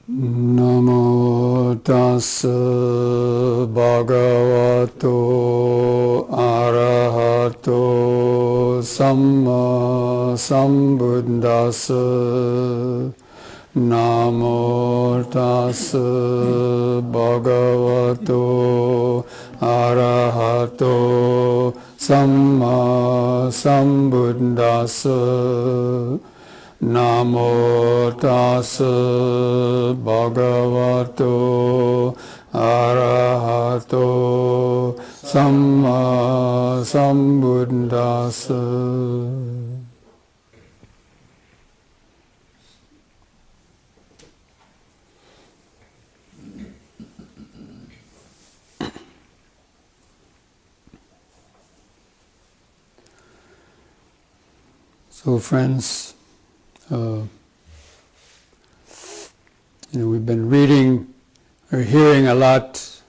Namo tassa bhagavato arahato samma sambuddhassa. Namo tassa bhagavato arahato samma sambuddhassa. Namo tassa bhagavato arahato samma sambuddhassa. So friends, we've been reading or hearing a lot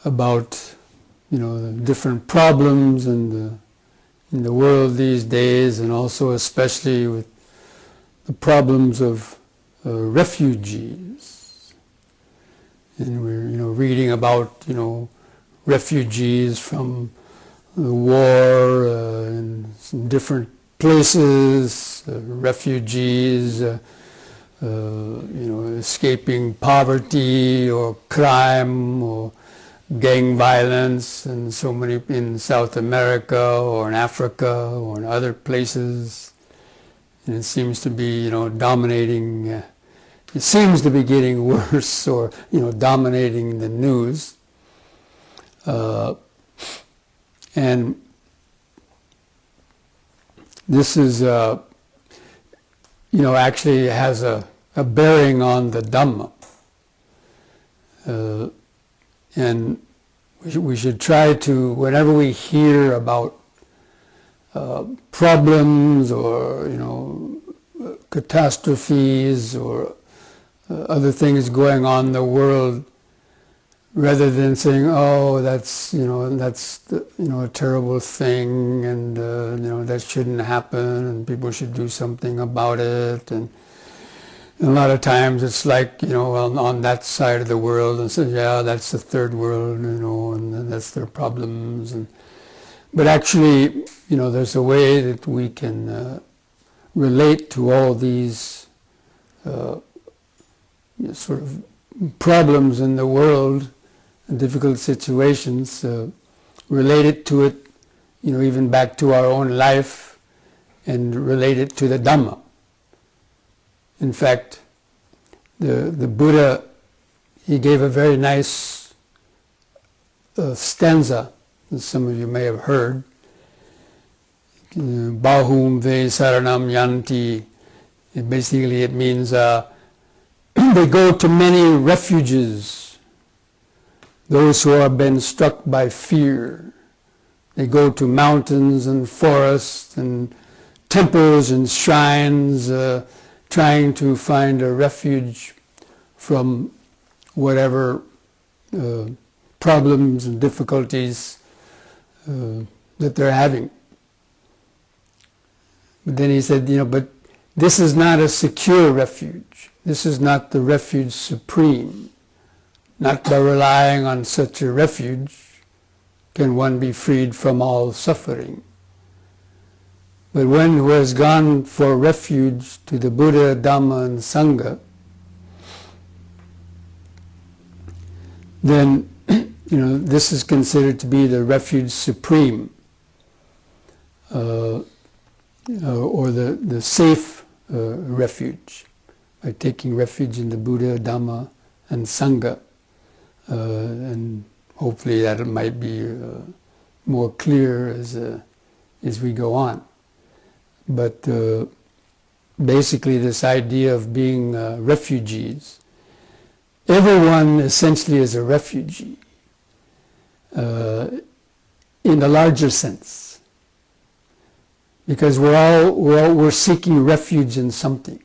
about, the different problems in the world these days, and also especially with the problems of refugees. And we're, reading about, refugees from the war in some different places, refugees, escaping poverty or crime or gang violence, and so many in South America or in Africa or in other places. And it seems to be, dominating. It seems to be getting worse, or dominating the news. And this is, actually has a bearing on the Dhamma. And we should try to, whenever we hear about problems or, catastrophes or other things going on in the world, rather than saying, "Oh, that's a terrible thing, and that shouldn't happen, and people should do something about it," and a lot of times it's like, on that side of the world, and so yeah, that's the third world, and that's their problems, but actually, there's a way that we can relate to all these sort of problems in the world, difficult situations, related to it, even back to our own life, and relate it to the Dhamma. In fact, the Buddha, he gave a very nice stanza that some of you may have heard. Bahum ve saranam yanti. Basically it means they go to many refuges. Those who have been struck by fear, they go to mountains and forests and temples and shrines, trying to find a refuge from whatever problems and difficulties that they're having. But then he said, but this is not a secure refuge. This is not the refuge supreme. Not by relying on such a refuge can one be freed from all suffering. But one who has gone for refuge to the Buddha, Dhamma, and Sangha, then this is considered to be the refuge supreme, or the safe refuge, by taking refuge in the Buddha, Dhamma, and Sangha. And hopefully that might be more clear as we go on. But basically this idea of being refugees, everyone essentially is a refugee in the larger sense, because we're seeking refuge in something.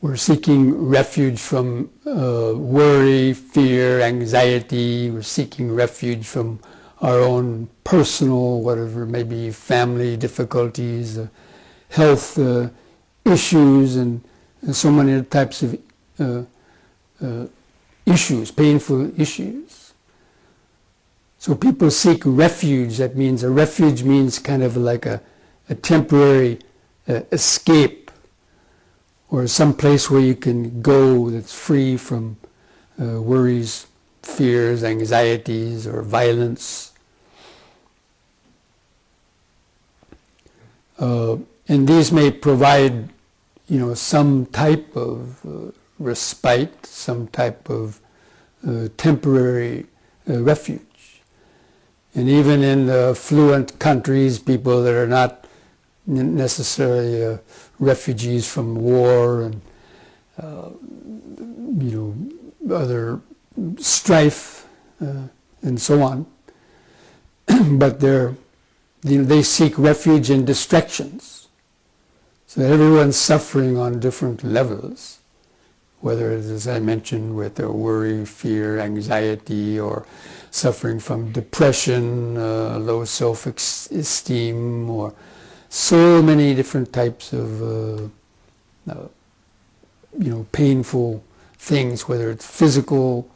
We're seeking refuge from worry, fear, anxiety. We're seeking refuge from our own personal, whatever, maybe family difficulties, health issues and so many types of issues, painful issues. So people seek refuge. That means a refuge means kind of like a temporary escape, or some place where you can go that's free from worries, fears, anxieties, or violence. And these may provide, some type of respite, some type of temporary refuge. And even in affluent countries, people that are not necessarily refugees from war and other strife and so on, but they seek refuge in distractions. So everyone's suffering on different levels, whether it is, as I mentioned, with worry, fear, anxiety, or suffering from depression, low self-esteem, or so many different types of painful things, whether it's physical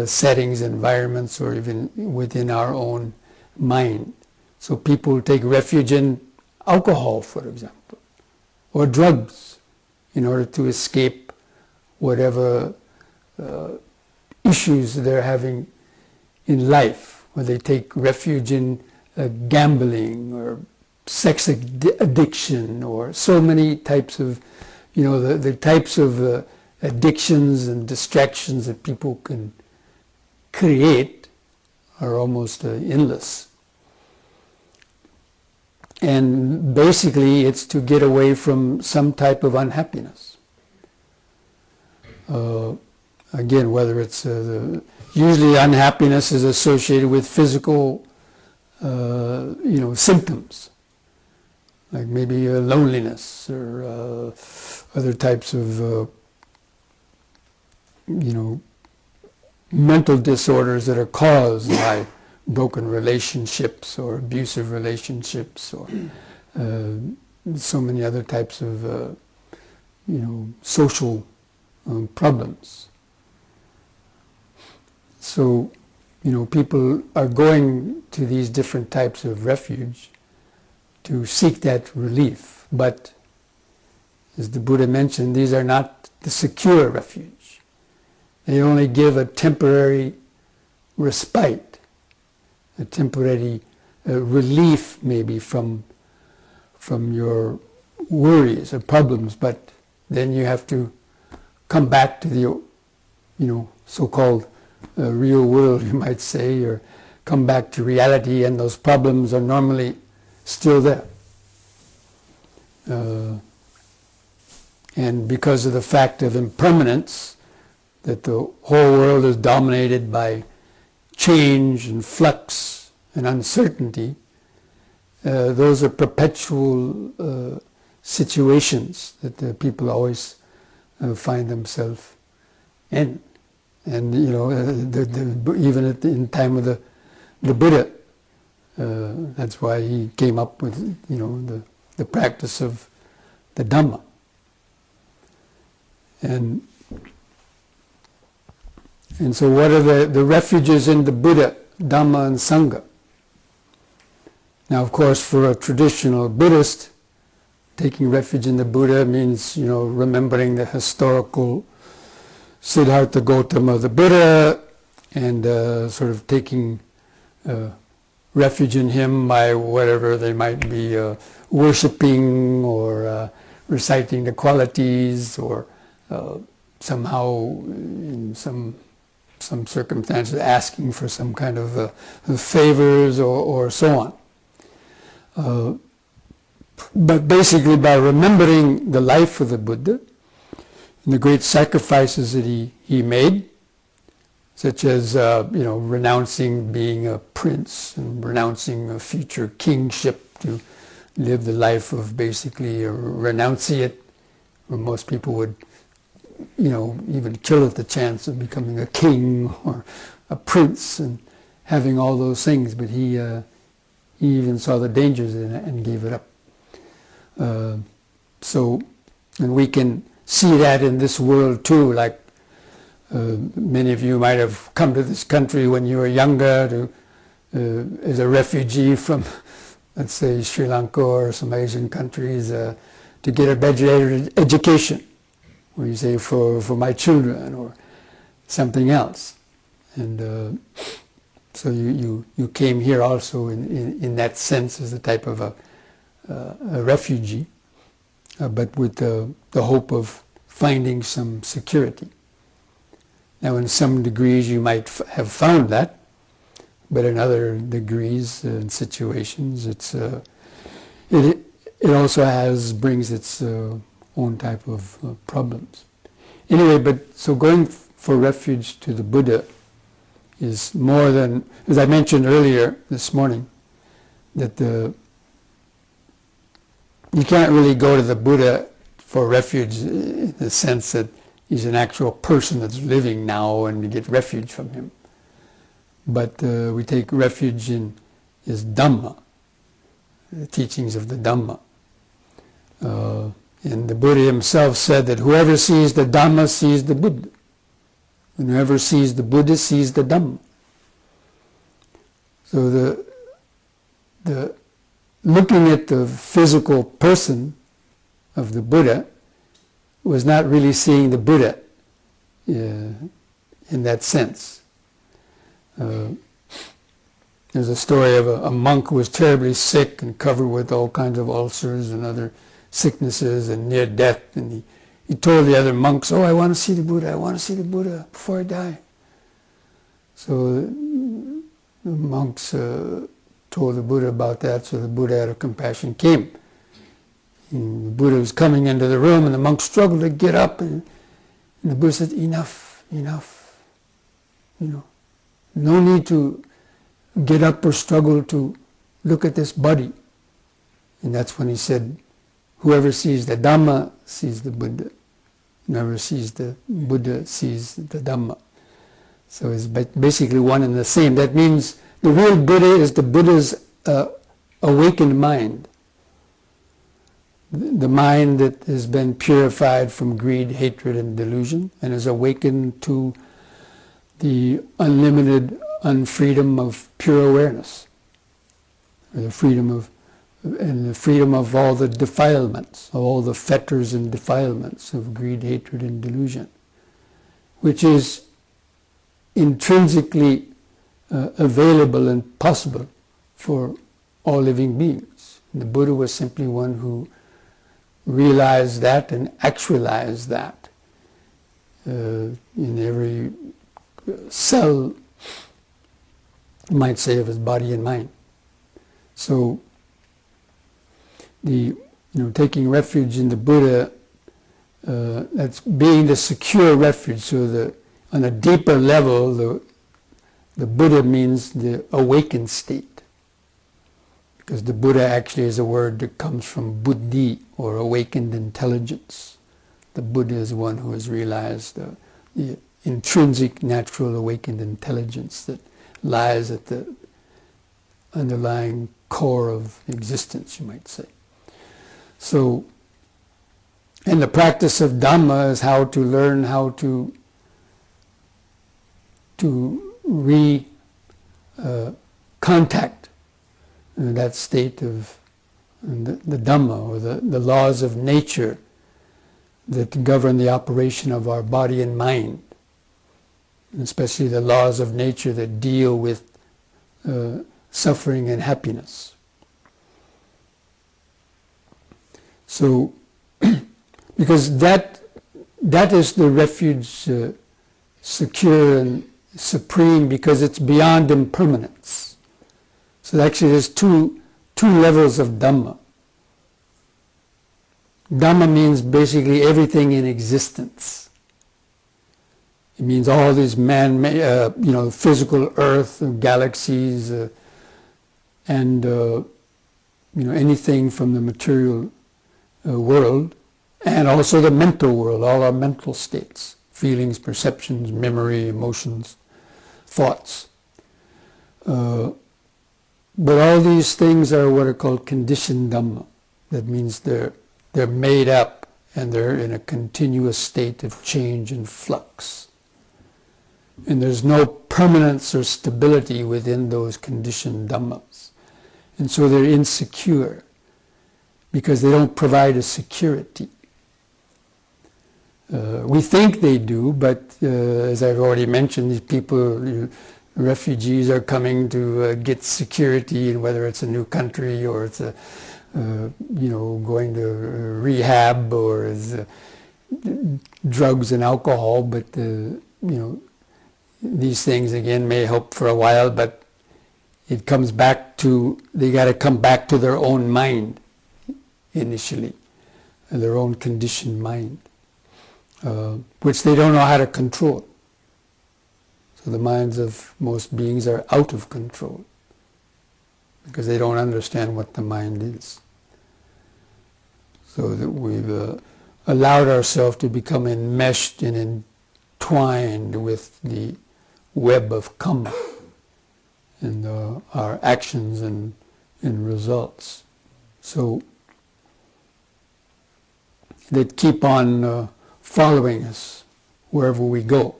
settings, environments, or even within our own mind. So people take refuge in alcohol, for example, or drugs, in order to escape whatever issues they're having in life, where they take refuge in gambling or sex addiction, or so many types of, the types of addictions and distractions that people can create are almost endless. And basically it's to get away from some type of unhappiness. Again, whether it's usually unhappiness is associated with physical symptoms, like maybe loneliness or other types of mental disorders that are caused by broken relationships or abusive relationships, or so many other types of social problems. So people are going to these different types of refuge to seek that relief, but as the Buddha mentioned, these are not the secure refuge. They only give a temporary respite, a temporary relief maybe from your worries or problems, but then you have to come back to the so-called real world, you might say, or come back to reality, and those problems are normally still there. And because of the fact of impermanence, that the whole world is dominated by change and flux and uncertainty, those are perpetual situations that the people always find themselves in. And even in time of the Buddha, that's why he came up with the practice of the Dhamma. And so what are the refuges in the Buddha, Dhamma, and Sangha? Now, of course, for a traditional Buddhist, taking refuge in the Buddha means, remembering the historical Siddhartha Gautama of the Buddha, and sort of taking refuge in him by whatever they might be worshipping, or reciting the qualities, or somehow in some circumstances asking for some kind of favors, or so on. But basically, by remembering the life of the Buddha and the great sacrifices that he made, such as renouncing being a prince and renouncing a future kingship to live the life of basically a renunciate, where most people would even kill at the chance of becoming a king or a prince and having all those things, but he even saw the dangers in it and gave it up. So And we can see that in this world too, like many of you might have come to this country when you were younger as a refugee from, let's say, Sri Lanka or some Asian countries to get a better education, or you say for my children or something else. And so you came here also in that sense as a type of a refugee, but with the hope of finding some security. Now in some degrees you might have found that, but in other degrees and situations it also brings its own type of problems. Anyway, but so going for refuge to the Buddha is more than, as I mentioned earlier this morning, that you can't really go to the Buddha for refuge in the sense that he's an actual person that's living now and you get refuge from him. But we take refuge in his Dhamma, the teachings of the Dhamma. And the Buddha himself said that whoever sees the Dhamma sees the Buddha. And whoever sees the Buddha sees the Dhamma. So the looking at the physical person of the Buddha was not really seeing the Buddha in that sense. There's a story of a monk who was terribly sick and covered with all kinds of ulcers and other sicknesses and near death, and he told the other monks, "Oh, I want to see the Buddha, I want to see the Buddha before I die." So the monks told the Buddha about that, so the Buddha out of compassion came. And the Buddha was coming into the room and the monk struggled to get up, and the Buddha said, enough, no need to get up or struggle to look at this body. And that's when he said, whoever sees the Dhamma sees the Buddha. Whoever sees the Buddha sees the Dhamma. So it's basically one and the same. That means the real Buddha is the Buddha's awakened mind. The mind that has been purified from greed, hatred, and delusion, and is awakened to the unlimited unfreedom of pure awareness, or the freedom of all the defilements, of all the fetters and defilements of greed, hatred, and delusion, which is intrinsically available and possible for all living beings. And the Buddha was simply one who realized that and actualized that in every cell, you might say, of his body and mind. So taking refuge in the Buddha, that's being the secure refuge. So on a deeper level, the Buddha means the awakened state. Because the Buddha actually is a word that comes from buddhi, or awakened intelligence. The Buddha is one who has realized the intrinsic, natural, awakened intelligence that lies at the underlying core of existence, you might say. So, and the practice of Dhamma is how to learn how to contact that state of the Dhamma, or the laws of nature that govern the operation of our body and mind, and especially the laws of nature that deal with suffering and happiness. So, because that is the refuge secure and supreme, because it's beyond impermanence. So actually there's two levels of Dhamma. Dhamma means basically everything in existence. It means all these man-made, physical earth, galaxies, and anything from the material world, and also the mental world, all our mental states, feelings, perceptions, memory, emotions, thoughts. But all these things are what are called conditioned Dhamma. That means they're made up and they're in a continuous state of change and flux. And there's no permanence or stability within those conditioned Dhammas. And so they're insecure because they don't provide a security. We think they do, but as I've already mentioned, these people, refugees are coming to get security, and whether it's a new country or it's a, going to rehab or is drugs and alcohol, but these things again may help for a while, but it comes back to, they got to come back to their own mind initially, their own conditioned mind, which they don't know how to control. So the minds of most beings are out of control because they don't understand what the mind is. So that we've allowed ourselves to become enmeshed and entwined with the web of karma and our actions and results. So that keep on following us wherever we go.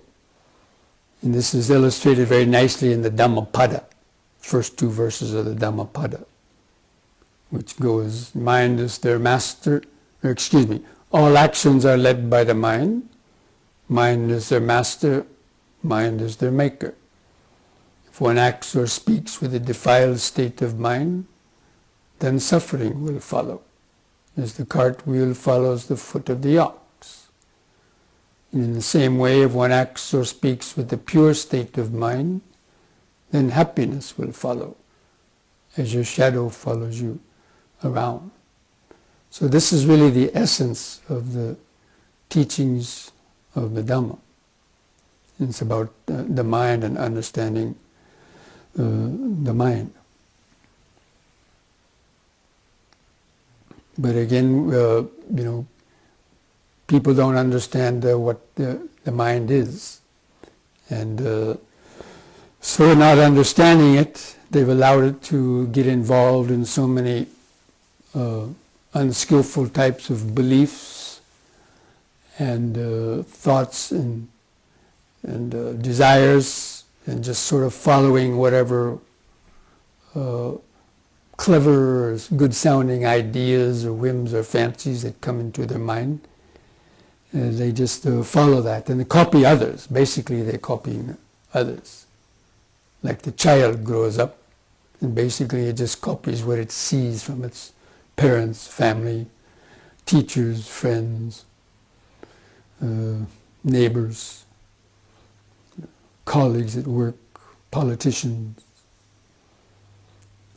And this is illustrated very nicely in the Dhammapada, first two verses of the Dhammapada, which goes, mind is their master, all actions are led by the mind is their master, mind is their maker. If one acts or speaks with a defiled state of mind, then suffering will follow, as the cartwheel follows the foot of the ox. And in the same way, if one acts or speaks with a pure state of mind, then happiness will follow, as your shadow follows you around. So this is really the essence of the teachings of the Dhamma. It's about the mind and understanding the mind. But again, people don't understand what the mind is. And so not understanding it, they've allowed it to get involved in so many unskillful types of beliefs and thoughts and desires, and just sort of following whatever clever or good-sounding ideas or whims or fancies that come into their mind. They just follow that, and they copy others. Basically, they're copying others. Like the child grows up, and basically it just copies what it sees from its parents, family, teachers, friends, neighbors, colleagues at work, politicians,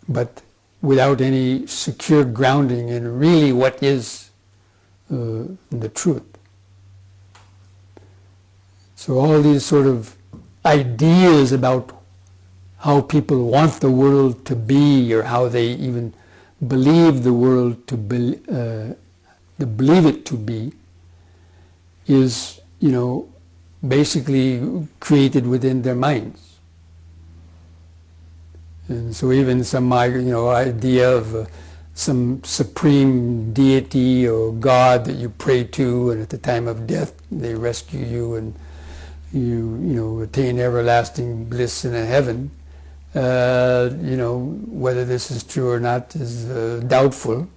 but without any secure grounding in really what is the truth. So all these sort of ideas about how people want the world to be, or how they even believe the world to believe it to be, is, basically created within their minds. And so even some idea of some supreme deity or God that you pray to, and at the time of death they rescue you and you attain everlasting bliss in a heaven. Whether this is true or not is doubtful.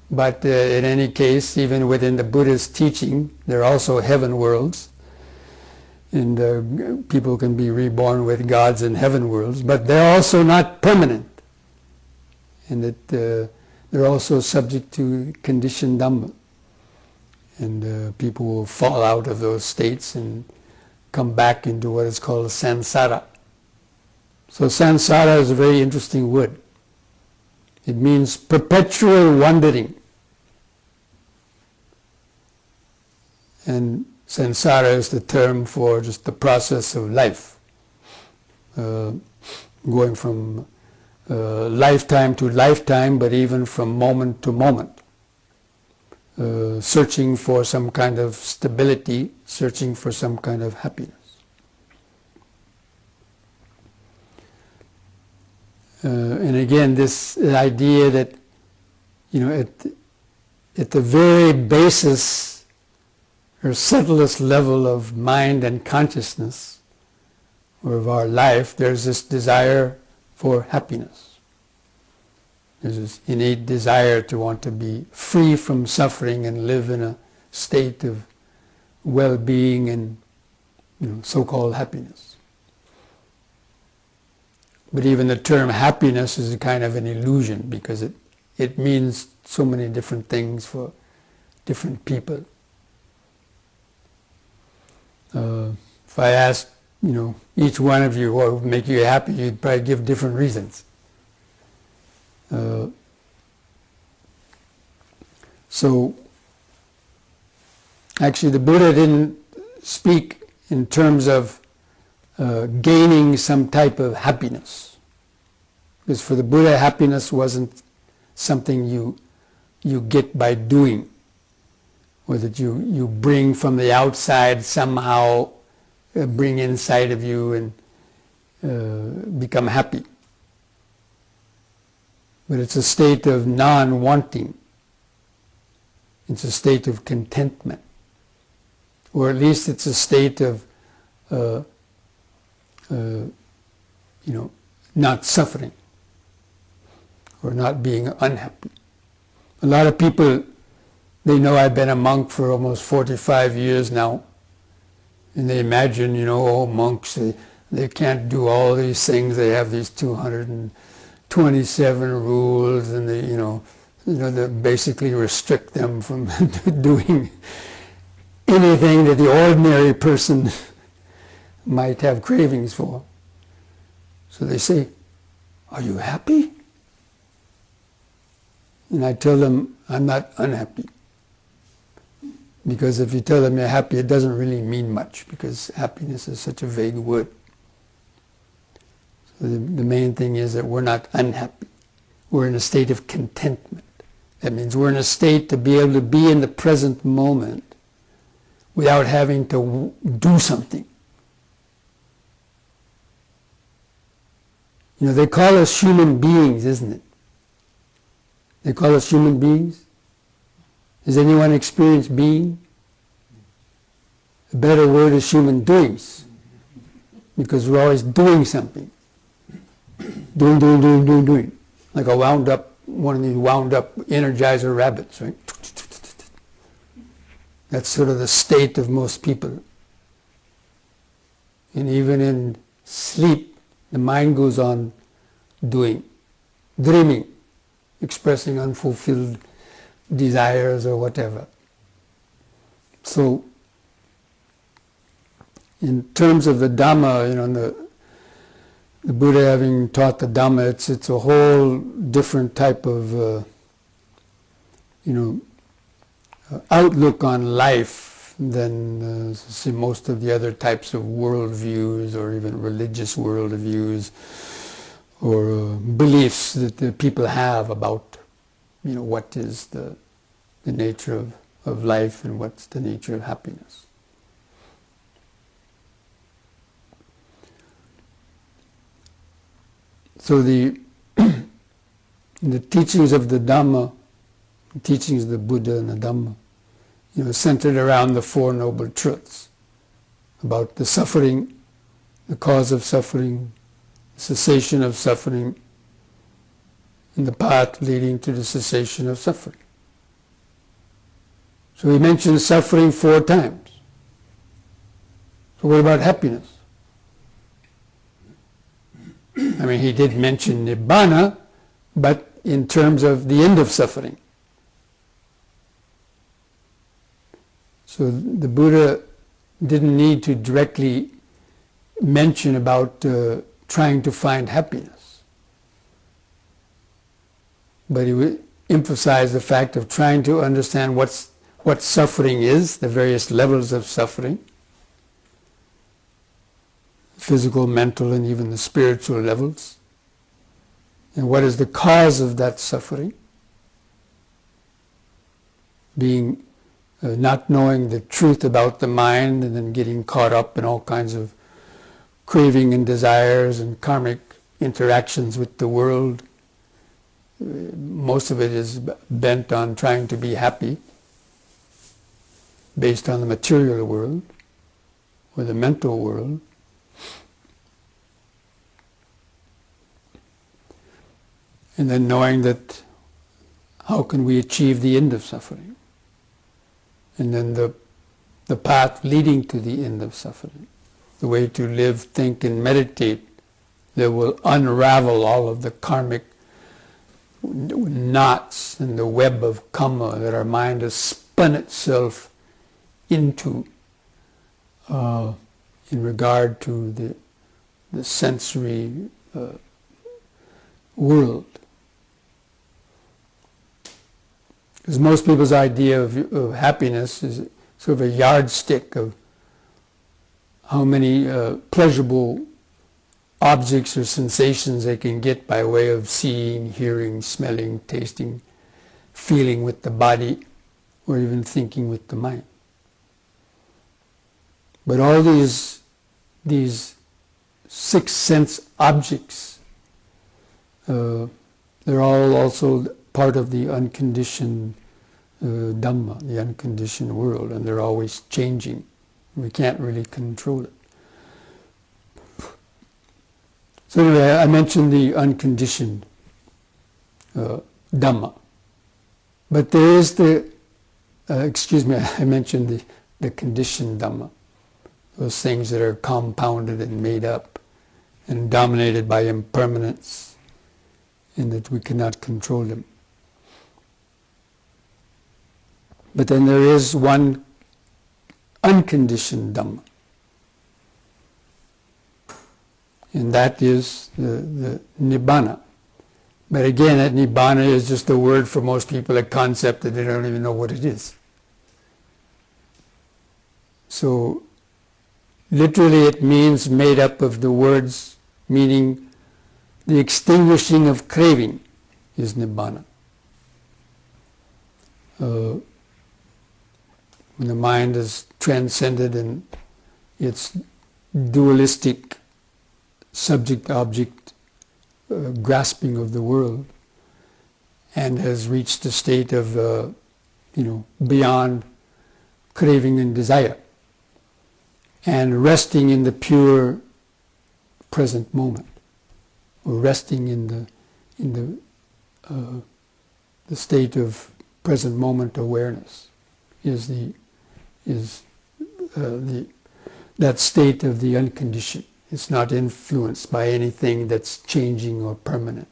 But in any case, even within the Buddhist teaching, there are also heaven worlds. And people can be reborn with gods in heaven worlds, but they're also not permanent. And that they're also subject to conditioned Dhamma. And people will fall out of those states and come back into what is called samsara. So samsara is a very interesting word. It means perpetual wandering. And samsara is the term for just the process of life, going from lifetime to lifetime, but even from moment to moment, searching for some kind of stability, searching for some kind of happiness. And again, this idea that, at the very basis or subtlest level of mind and consciousness, or of our life, there's this desire for happiness. There's this innate desire to want to be free from suffering and live in a state of well-being and so-called happiness. But even the term happiness is a kind of an illusion, because it means so many different things for different people. If I asked, each one of you what would make you happy, you'd probably give different reasons. So, actually the Buddha didn't speak in terms of gaining some type of happiness. Because for the Buddha, happiness wasn't something you get by doing, or that you bring from the outside somehow, bring inside of you and become happy. But it's a state of non-wanting. It's a state of contentment. Or at least it's a state of not suffering or not being unhappy. A lot of people, they know I've been a monk for almost 45 years now, and they imagine, monks, they can't do all these things. They have these 227 rules, and they basically restrict them from doing anything that the ordinary person might have cravings for. So they say, "Are you happy?" And I tell them, I'm not unhappy. Because if you tell them you're happy, it doesn't really mean much, because happiness is such a vague word. So the main thing is that we're not unhappy. We're in a state of contentment. That means we're in a state to be able to be in the present moment without having to do something. They call us human beings, isn't it? They call us human beings. Has anyone experienced being? A better word is human doings, because we're always doing something. Doing. Like one of these wound up Energizer rabbits, right? That's sort of the state of most people. And even in sleep, the mind goes on doing, dreaming, expressing unfulfilled desires or whatever. So, in terms of the Dhamma, the Buddha having taught the Dhamma, it's a whole different type of, outlook on life than say most of the other types of worldviews, or even religious worldviews, or beliefs that the people have about, what is the nature of life and what's the nature of happiness. So the teachings of the Dhamma, the teachings of the Buddha and the Dhamma, centered around the Four Noble Truths, about the suffering, the cause of suffering, the cessation of suffering, and the path leading to the cessation of suffering. So he mentions suffering 4 times. So what about happiness? I mean, he did mention Nibbana, but in terms of the end of suffering. So the Buddha didn't need to directly mention about trying to find happiness. But he would emphasize the fact of trying to understand what suffering is, the various levels of suffering, physical, mental, and even the spiritual levels, and what is the cause of that suffering, being not knowing the truth about the mind, and then getting caught up in all kinds of craving and desires and karmic interactions with the world. Most of it is bent on trying to be happy, based on the material world or the mental world. And then knowing that how can we achieve the end of suffering? And then the path leading to the end of suffering. The way to live, think, and meditate that will unravel all of the karmic knots and the web of karma that our mind has spun itself into in regard to the sensory world. Because most people's idea of happiness is sort of a yardstick of how many pleasurable objects or sensations they can get by way of seeing, hearing, smelling, tasting, feeling with the body, or even thinking with the mind. But all these six sense objects, they're all also part of the unconditioned Dhamma, the unconditioned world, and they're always changing. We can't really control it. So anyway, I mentioned the unconditioned Dhamma. But there is I mentioned the conditioned Dhamma. Those things that are compounded and made up and dominated by impermanence, and that we cannot control them. But then there is one unconditioned Dhamma. And that is the Nibbana. But again, that Nibbana is just a word for most people, a concept that they don't even know what it is. So, literally it means made up of the words meaning the extinguishing of craving is Nibbana. When the mind is transcended in its dualistic subject-object grasping of the world and has reached a state of, beyond craving and desire, and resting in the pure present moment, or resting in the state of present moment awareness is that state of the unconditioned. It's not influenced by anything that's changing or permanent.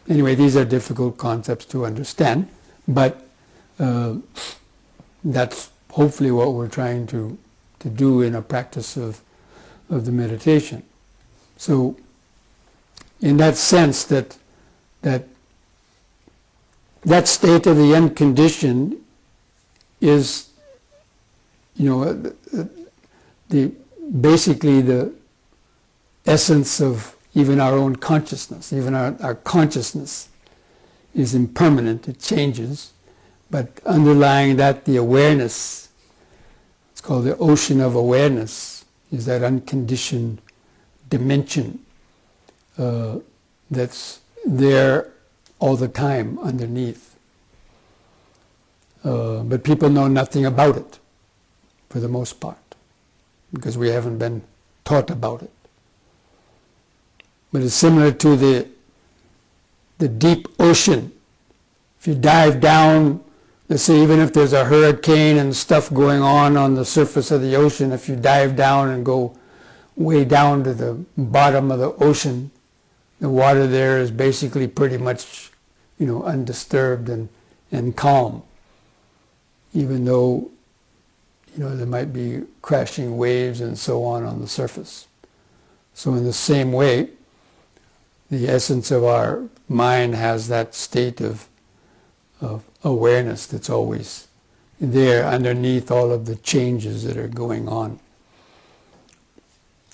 Anyway, these are difficult concepts to understand, but that's hopefully what we're trying to do in a practice of the meditation. So, in that sense, that state of the unconditioned is, basically the essence of even our own consciousness. Even our consciousness is impermanent, it changes, but underlying that, the awareness, it's called the ocean of awareness, is that unconditioned dimension that's there all the time underneath. But people know nothing about it, for the most part, because we haven't been taught about it. But it's similar to the deep ocean. If you dive down, let's say even if there's a hurricane and stuff going on the surface of the ocean, if you dive down and go way down to the bottom of the ocean, the water there is basically pretty much, undisturbed and calm. Even though, there might be crashing waves and so on the surface. So in the same way, the essence of our mind has that state of awareness that's always there underneath all of the changes that are going on.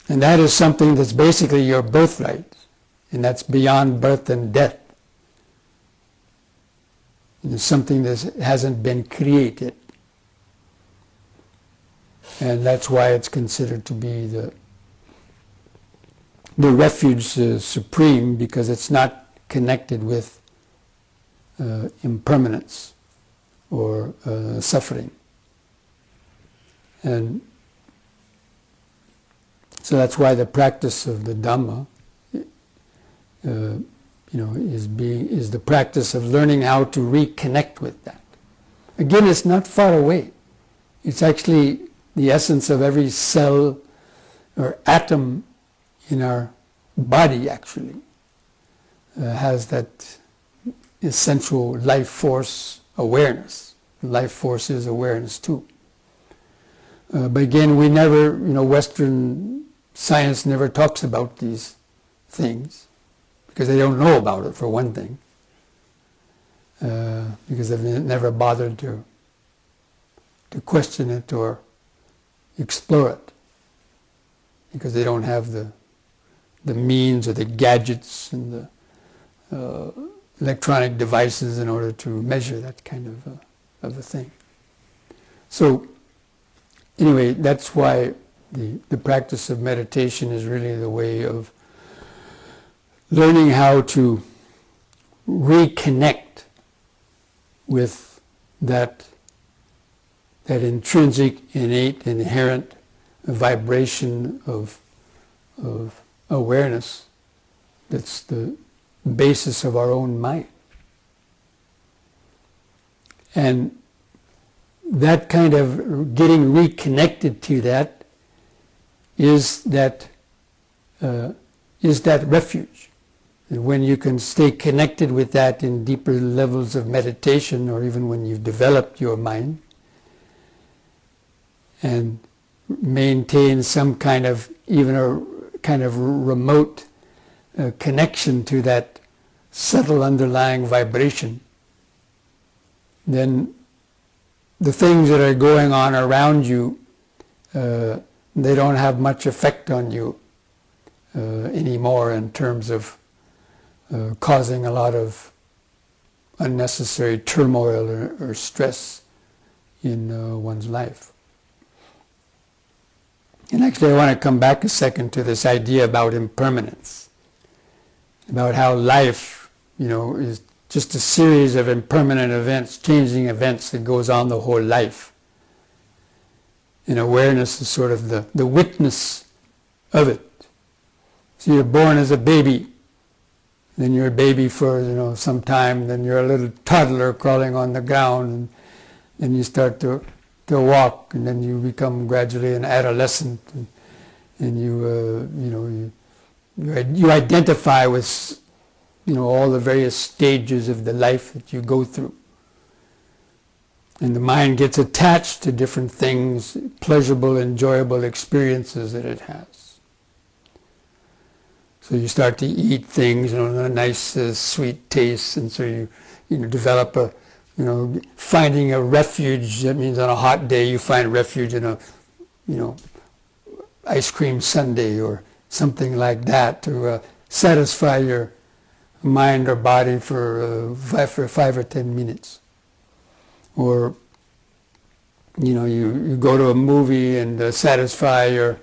And that is something that's basically your birthright, and that's beyond birth and death. It's something that hasn't been created. And that's why it's considered to be the refuge supreme, because it's not connected with impermanence or suffering. And so that's why the practice of the Dhamma, is the practice of learning how to reconnect with that. Again, it's not far away. It's actually the essence of every cell or atom in our body, actually, has that essential life force awareness. Life force is awareness too. But again, we never, Western science never talks about these things because they don't know about it, for one thing. Because they've never bothered to question it or explore it, because they don't have the means or the gadgets and the electronic devices in order to measure that kind of a thing. So anyway, that's why the practice of meditation is really the way of learning how to reconnect with that intrinsic, innate, inherent vibration of awareness that's the basis of our own mind. And that kind of getting reconnected to that is that refuge. And when you can stay connected with that in deeper levels of meditation, or even when you've developed your mind, and maintain some kind of, even a kind of remote connection to that subtle underlying vibration, then the things that are going on around you, they don't have much effect on you anymore in terms of causing a lot of unnecessary turmoil or stress in one's life. And actually I want to come back a second to this idea about impermanence, about how life, is just a series of impermanent events, changing events that goes on the whole life. And awareness is sort of the witness of it. So you're born as a baby, then you're a baby for some time, then you're a little toddler crawling on the ground, and then you start to walk, and then you become gradually an adolescent, and you identify with all the various stages of the life that you go through. And the mind gets attached to different things, pleasurable, enjoyable experiences that it has. So you start to eat things, a nice sweet taste, and so you develop finding a refuge. That means on a hot day you find refuge in a, ice cream sundae or something like that to satisfy your mind or body for 5 or 10 minutes. Or, you go to a movie and satisfy your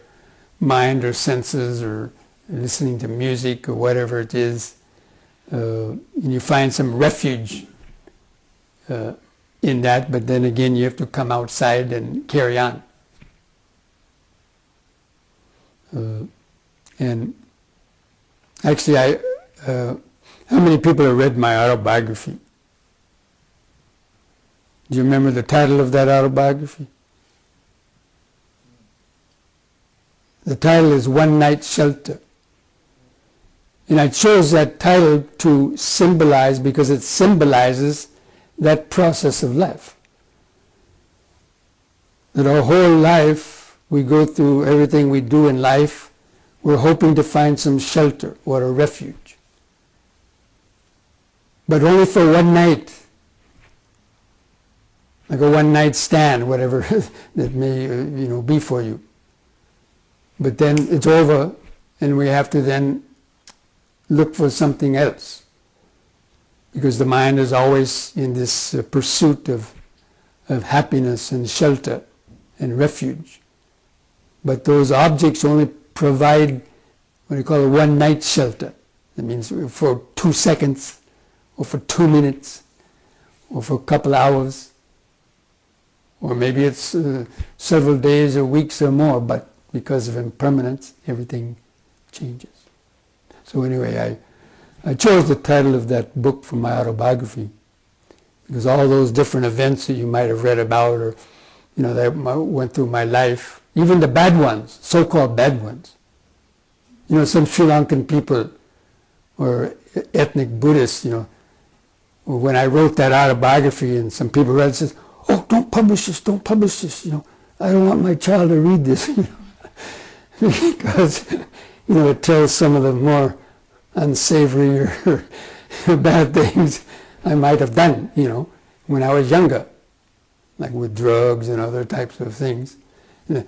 mind or senses, or listening to music or whatever it is, and you find some refuge in that, but then again you have to come outside and carry on. And actually how many people have read my autobiography? Do you remember the title of that autobiography? The title is One Night's Shelter. And I chose that title to symbolize, because it symbolizes that process of life. That our whole life, we go through everything we do in life, we're hoping to find some shelter or a refuge. But only for one night. Like a one-night stand, whatever that may be for you. But then it's over, and we have to then look for something else, because the mind is always in this pursuit of happiness and shelter and refuge. But those objects only provide what you call a one-night shelter. That means for 2 seconds, or for 2 minutes, or for a couple hours, Or maybe it's several days or weeks or more, but because of impermanence, everything changes. So anyway, I chose the title of that book for my autobiography because all those different events that you might have read about or, that went through my life, even the bad ones, so-called bad ones. Some Sri Lankan people or ethnic Buddhists, when I wrote that autobiography and some people read it, says, "Oh, don't publish this, don't publish this, I don't want my child to read this," because, it tells some of the more unsavory or bad things I might have done, when I was younger, like with drugs and other types of things. They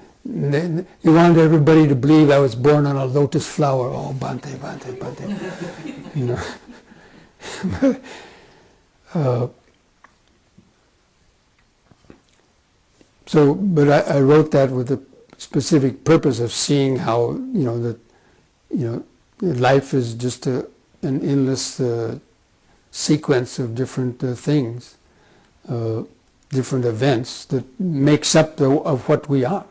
wanted everybody to believe I was born on a lotus flower. Oh, Bhante, Bhante, Bhante. But I wrote that with the specific purpose of seeing how, life is just an endless sequence of different things, different events that makes up of what we are.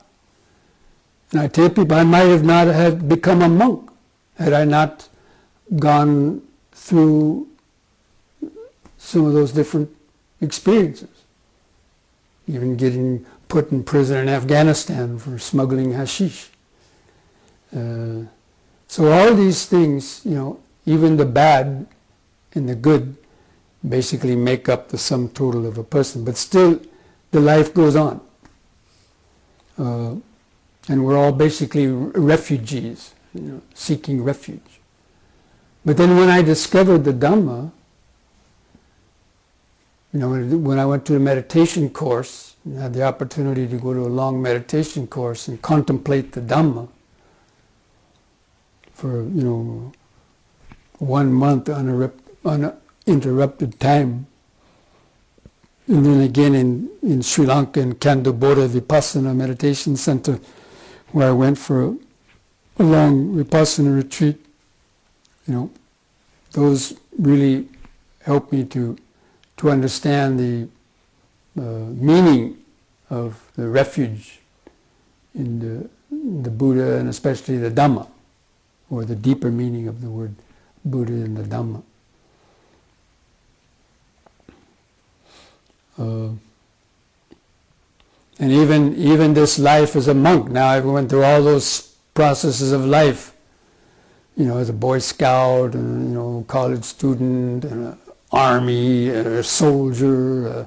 And I tell people I might have not had become a monk had I not gone through some of those different experiences. Even getting put in prison in Afghanistan for smuggling hashish. So all these things, even the bad and the good basically make up the sum total of a person. But still, the life goes on. And we're all basically refugees, seeking refuge. But then when I discovered the Dhamma, when I went to a meditation course, and had the opportunity to go to a long meditation course and contemplate the Dhamma for, 1 month uninterrupted time. And then again in Sri Lanka in Kandabora Vipassana Meditation Center, where I went for a long Vipassana retreat, those really helped me to understand the meaning of the refuge in the Buddha and especially the Dhamma, or the deeper meaning of the word Buddha and the Dhamma. And even this life as a monk, now I went through all those processes of life, as a Boy Scout, and college student, and an army, a soldier, a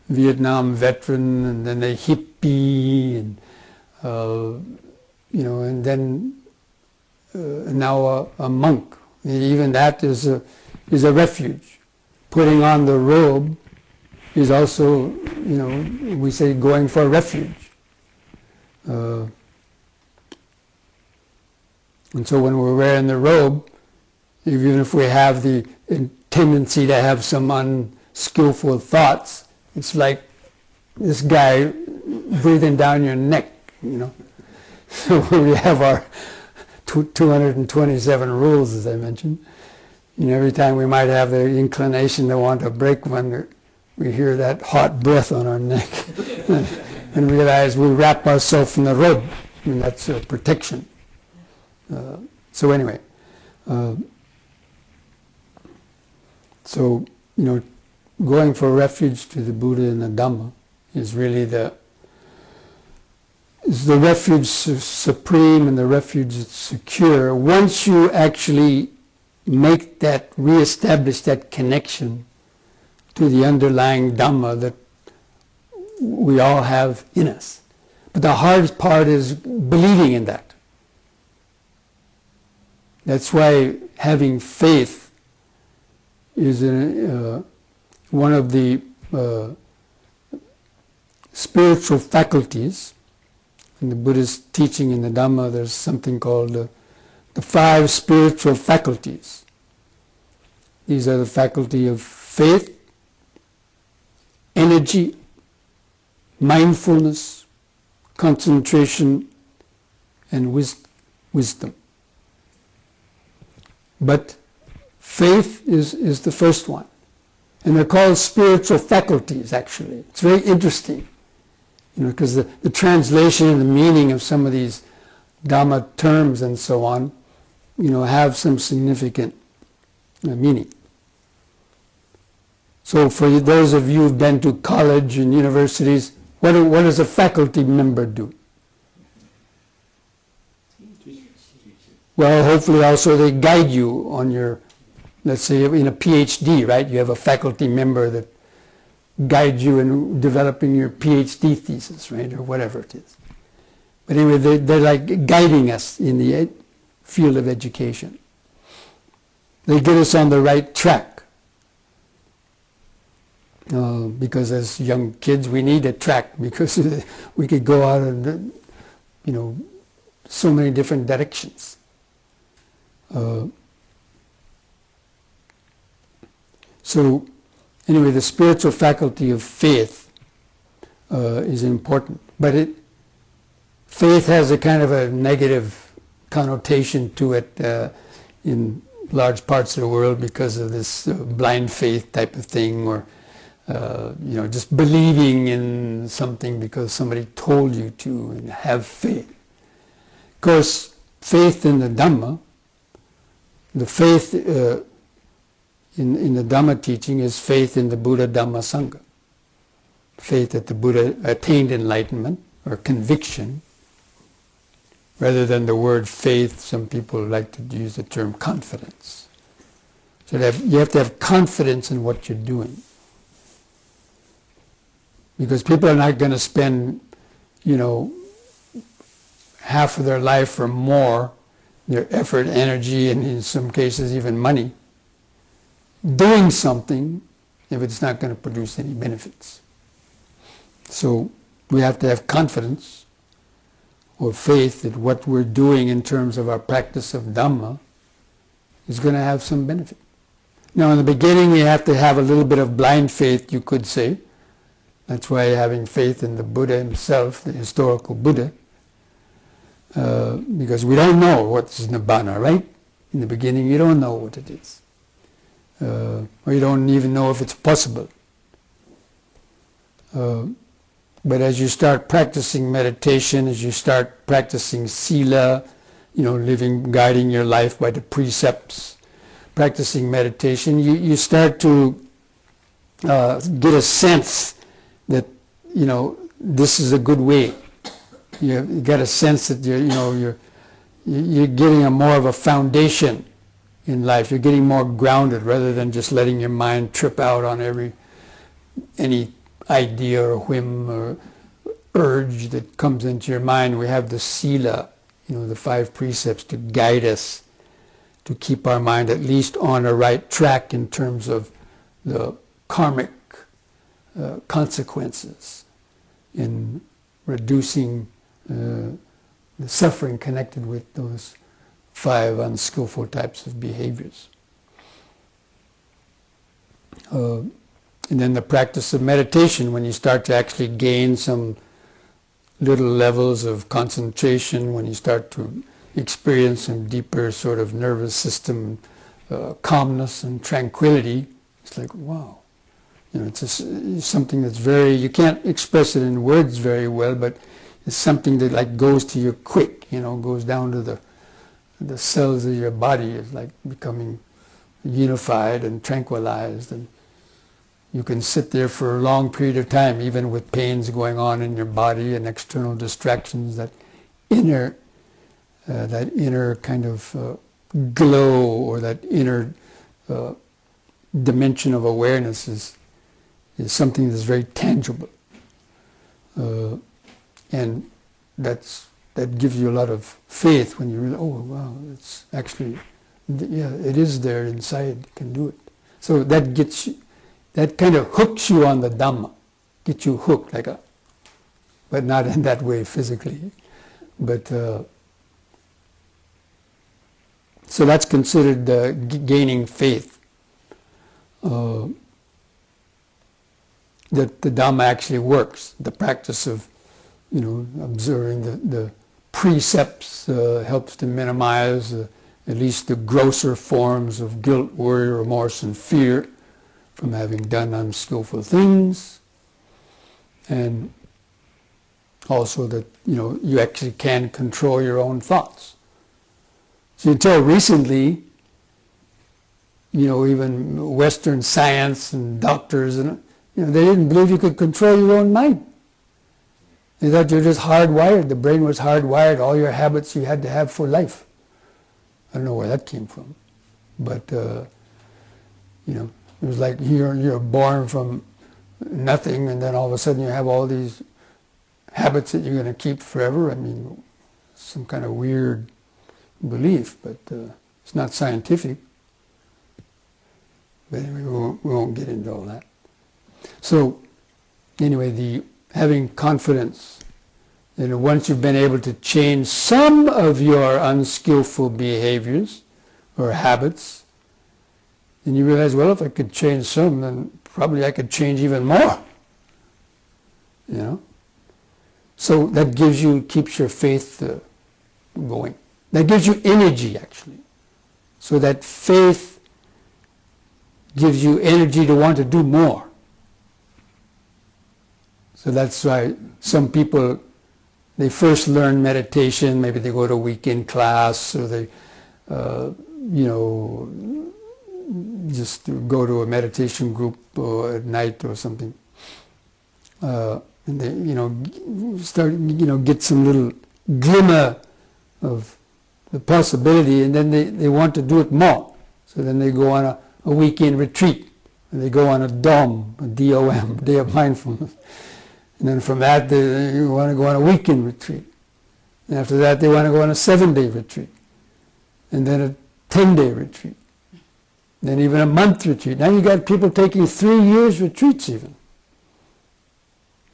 Vietnam veteran, and then a hippie, and and then now a monk. Even that is a refuge. Putting on the robe is also, we say going for refuge. And so when we're wearing the robe, even if we have the tendency to have some unskillful thoughts, it's like this guy breathing down your neck, So we have our 227 rules, as I mentioned. Every time we might have the inclination to want to break one, we hear that hot breath on our neck and realize we wrap ourselves in the robe. That's a protection. So anyway, going for refuge to the Buddha and the Dhamma is really the refuge supreme and the refuge that's secure. Once you actually reestablish that connection to the underlying Dhamma that we all have in us. But the hardest part is believing in that. That's why having faith is one of the spiritual faculties. In the Buddhist teaching in the Dhamma, there's something called the 5 spiritual faculties. These are the faculty of faith, energy, mindfulness, concentration, and wisdom. But faith is the first one. And they're called spiritual faculties, actually. It's very interesting. because the translation and the meaning of some of these Dhamma terms and so on, have some significant meaning. So for those of you who've been to college and universities, what does a faculty member do? Well, hopefully also they guide you on your, let's say in a PhD, right? You have a faculty member that guides you in developing your PhD thesis, right? Or whatever it is. But anyway, they're like guiding us in the field of education. They get us on the right track. Because as young kids we need a track, because we could go out and, so many different directions. So anyway, the spiritual faculty of faith is important, but faith has a kind of a negative connotation to it in large parts of the world because of this blind faith type of thing, or just believing in something because somebody told you to, and have faith. Of course, faith in the Dhamma, the faith in the Dhamma teaching is faith in the Buddha, Dhamma, Sangha. Faith that the Buddha attained enlightenment or conviction, rather than the word faith. Some people like to use the term confidence. So you have to have confidence in what you're doing. Because people are not going to spend, half of their life or more, their effort, energy, and in some cases even money, doing something if it's not going to produce any benefits. So we have to have confidence or faith that what we're doing in terms of our practice of Dhamma is going to have some benefit. Now in the beginning we have to have a little bit of blind faith, you could say. That's why having faith in the Buddha himself, the historical Buddha, because we don't know what's Nibbana, right? In the beginning you don't know what it is. Or you don't even know if it's possible. But as you start practicing meditation, as you start practicing sila, guiding your life by the precepts, practicing meditation, you start to get a sense that, this is a good way. You get a sense that you're getting more of a foundation in life. You're getting more grounded rather than just letting your mind trip out on any idea or whim or urge that comes into your mind. We have the sila, the 5 precepts to guide us, to keep our mind at least on a right track in terms of the karmic consequences in reducing the suffering connected with those 5 unskillful types of behaviors. And then the practice of meditation, when you start to actually gain some little levels of concentration, when you start to experience some deeper sort of nervous system calmness and tranquility, it's like, wow. It's something that's you can't express it in words very well, but it's something that like goes to you quick, goes down to the cells of your body. Is like becoming unified and tranquilized, and you can sit there for a long period of time, even with pains going on in your body and external distractions. That inner kind of glow, or that inner dimension of awareness is something that's very tangible, and that gives you a lot of faith when you realize, oh wow, it's actually, it is there inside, you can do it. So that kind of hooks you on the Dhamma, gets you hooked, but not in that way physically, but so that's considered gaining faith. That the Dhamma actually works. The practice of, observing the precepts helps to minimize at least the grosser forms of guilt, worry, remorse, and fear from having done unskillful things. And also that, you actually can control your own thoughts. So until recently, even Western science and doctors, and they didn't believe you could control your own mind. They thought you're just hardwired. The brain was hardwired. All your habits you had to have for life. I don't know where that came from, but it was like you're born from nothing, and then all of a sudden you have all these habits that you're going to keep forever. I mean, some kind of weird belief, but it's not scientific. But anyway, we won't get into all that. So anyway, having confidence that once you've been able to change some of your unskillful behaviors or habits, then you realize, well, if I could change some, then probably I could change even more. So that keeps your faith going. That gives you energy, actually. So that faith gives you energy to want to do more. So that's why some people, they first learn meditation, maybe they go to a weekend class, or they, just go to a meditation group at night or something. And they, start, get some little glimmer of the possibility, and then they want to do it more. So then they go on a weekend retreat, and they go on a DOM, a D-O-M, Day of Mindfulness. And then from that, they want to go on a weekend retreat. And after that, they want to go on a 7-day retreat. And then a 10-day retreat. Then even a month retreat. Now you got people taking 3 years retreats even.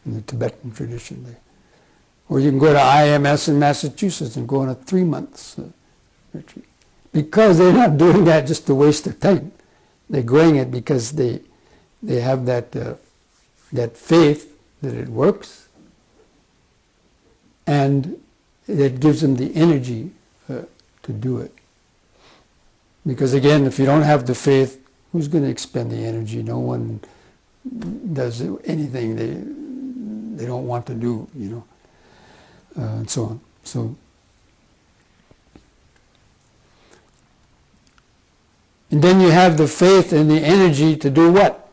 In the Tibetan tradition. Or you can go to IMS in Massachusetts and go on a 3 months retreat. Because they're not doing that just to waste their time. They're going it because they have that faith that it works, and that gives them the energy to do it. Because again, if you don't have the faith, who's going to expend the energy? No one does anything they don't want to do, and so on. So, and then you have the faith and the energy to do what?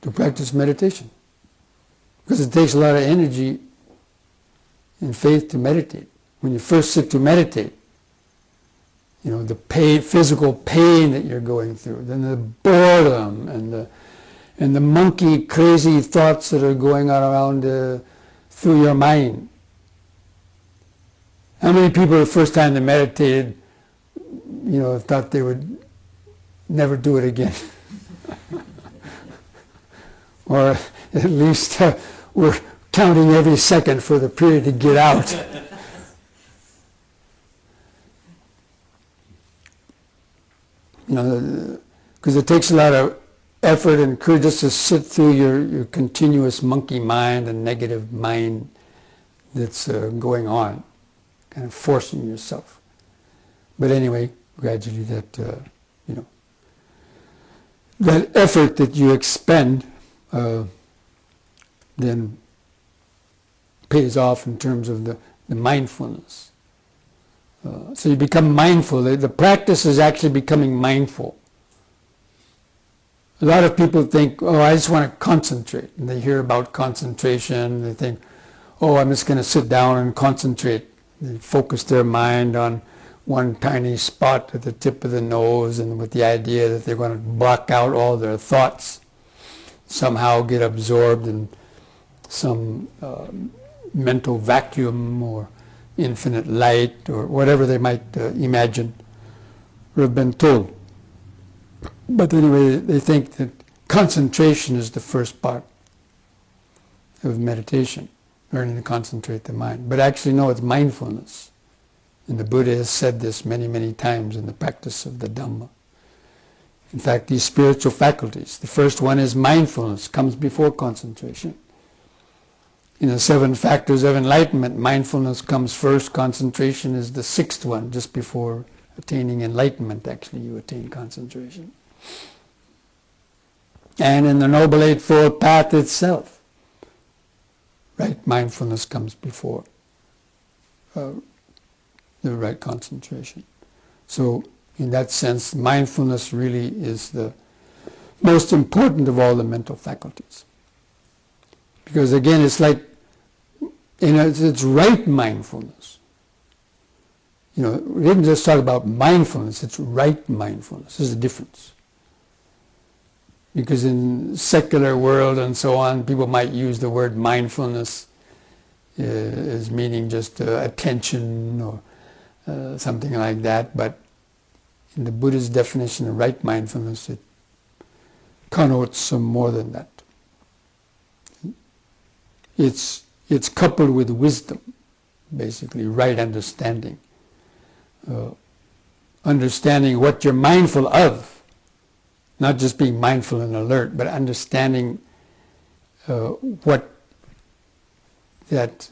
To practice meditation. Because it takes a lot of energy and faith to meditate. When you first sit to meditate, the pain, physical pain that you're going through, then the boredom and the monkey crazy thoughts that are going on around through your mind. How many people the first time they meditated, thought they would never do it again? Or at least we're counting every second for the period to get out. Because it takes a lot of effort and courage just to sit through your continuous monkey mind and negative mind that's going on, kind of forcing yourself. But anyway, gradually that effort that you expend then pays off in terms of the mindfulness. So you become mindful. The practice is actually becoming mindful. A lot of people think, oh, I just want to concentrate. And they hear about concentration. They think, oh, I'm just going to sit down and concentrate. They focus their mind on one tiny spot at the tip of the nose, and with the idea that they're going to block out all their thoughts, somehow get absorbed in some mental vacuum or infinite light or whatever they might imagine or have been told. But anyway, they think that concentration is the first part of meditation, learning to concentrate the mind. But actually, no, it's mindfulness. And the Buddha has said this many, many times in the practice of the Dhamma. In fact, these spiritual faculties, the first one is mindfulness, comes before concentration. In the 7 factors of enlightenment, mindfulness comes first, concentration is the 6th one. Just before attaining enlightenment, actually, you attain concentration. And in the Noble Eightfold Path itself, right mindfulness comes before the right concentration. So in that sense, mindfulness really is the most important of all the mental faculties. Because again, it's like, it's right mindfulness. We didn't just talk about mindfulness, it's right mindfulness. There's a difference. Because in secular world and so on, people might use the word mindfulness as meaning just attention or something like that, but in the Buddha's definition of right mindfulness, it connotes some more than that. It's coupled with wisdom, basically, right understanding. Understanding what you're mindful of, not just being mindful and alert, but understanding what that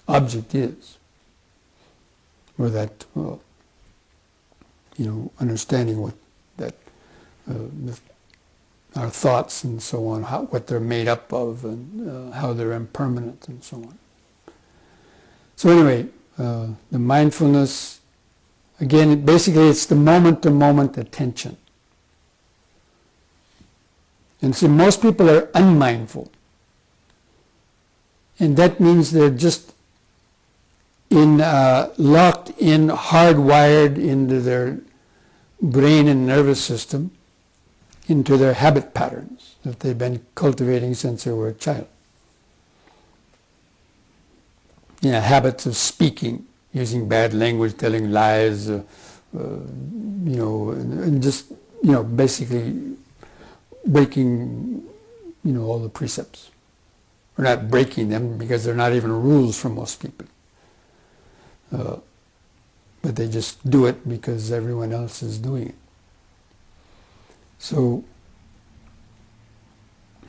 object is, or that, understanding what that our thoughts and so on, what they're made up of, and how they're impermanent and so on. So anyway, the mindfulness, again, basically it's the moment-to-moment attention. And so most people are unmindful. And that means they're just locked in, hardwired into their brain and nervous system, into their habit patterns that they've been cultivating since they were a child. Habits of speaking, using bad language, telling lies, and just, basically breaking, all the precepts. We're not breaking them because they're not even rules for most people. But they just do it because everyone else is doing it. So,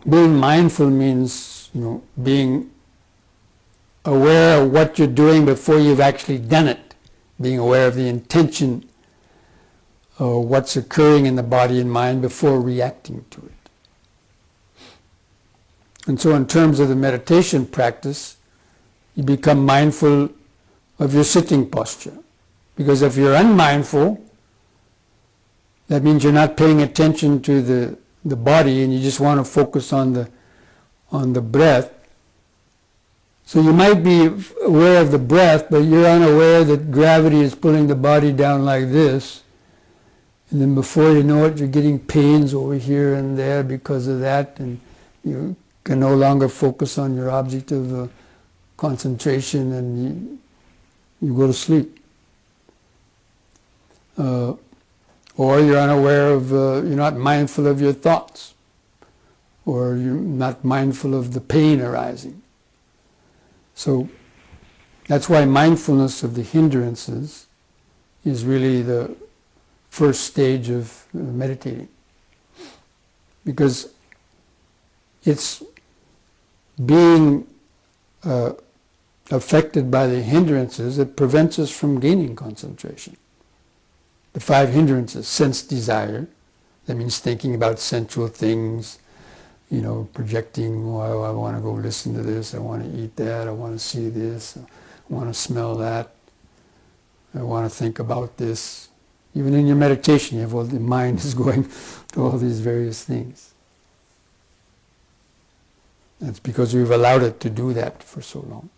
being mindful means, being aware of what you're doing before you've actually done it. Being aware of the intention of what's occurring in the body and mind before reacting to it. And so in terms of the meditation practice, you become mindful of your sitting posture. Because if you're unmindful, that means you're not paying attention to the body and you just want to focus on the breath. So you might be aware of the breath, but you're unaware that gravity is pulling the body down like this. And then before you know it, you're getting pains over here and there because of that, and you can no longer focus on your object of concentration, and you go to sleep. Or you're unaware of, you're not mindful of your thoughts, or you're not mindful of the pain arising. So that's why mindfulness of the hindrances is really the first stage of meditating. Because it's being affected by the hindrances that prevents us from gaining concentration. The 5 hindrances: sense desire, that means thinking about sensual things, projecting, oh, I want to go listen to this, I want to eat that, I want to see this, I want to smell that, I want to think about this. Even in your meditation, you have the mind is going to all these various things. That's because we've allowed it to do that for so long.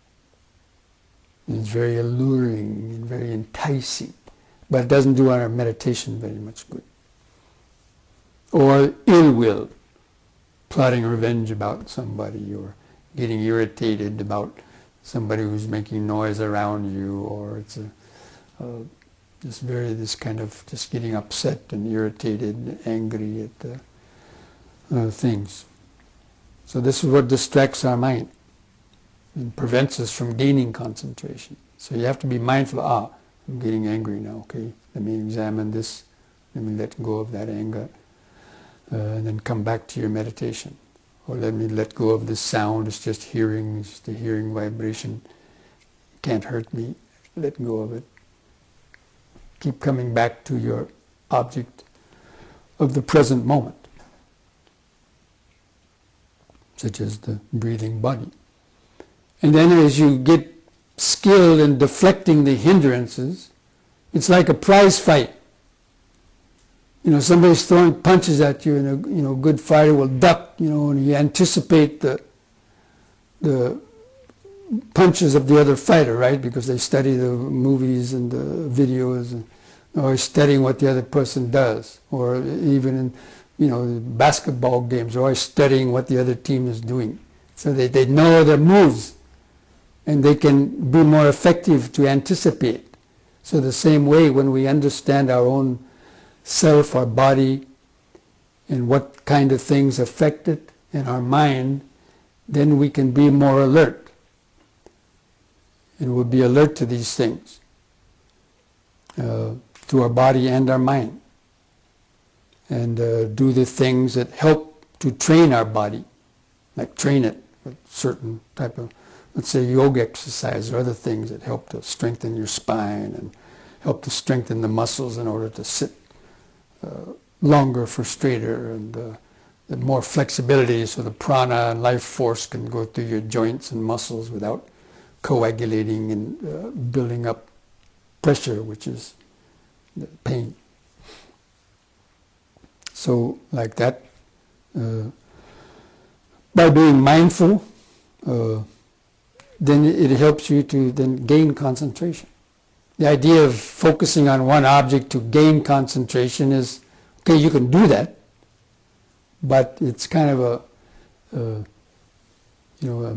And it's very alluring and very enticing, but it doesn't do our meditation very much good. Or ill will, plotting revenge about somebody, or getting irritated about somebody who's making noise around you, or it's this kind of just getting upset and irritated and angry at things. So this is what distracts our mind and prevents us from gaining concentration. So you have to be mindful, I'm getting angry now, okay, let me examine this, let me let go of that anger, and then come back to your meditation. Or let me let go of this sound, it's just hearing, it's just a hearing vibration, it can't hurt me, let go of it. Keep coming back to your object of the present moment. such as the breathing body. And then as you get skilled in deflecting the hindrances, it's like a prize fight. Somebody's throwing punches at you, and a good fighter will duck, and you anticipate the punches of the other fighter, right? Because they study the movies and the videos, or studying what the other person does, or even in basketball games, or studying what the other team is doing. So they know their moves, and they can be more effective to anticipate. So the same way, when we understand our own self, our body, and what kind of things affect it, and our mind, then we can be more alert. And we'll be alert to these things, to our body and our mind. And do the things that help to train our body, like train it with certain type of, let's say, yoga exercise or other things that help to strengthen your spine and help to strengthen the muscles in order to sit longer for straighter, and more flexibility so the prana and life force can go through your joints and muscles without coagulating and building up pressure, which is the pain. So like that, by being mindful, then it helps you to then gain concentration. The idea of focusing on one object to gain concentration is, okay, you can do that, but it's kind of a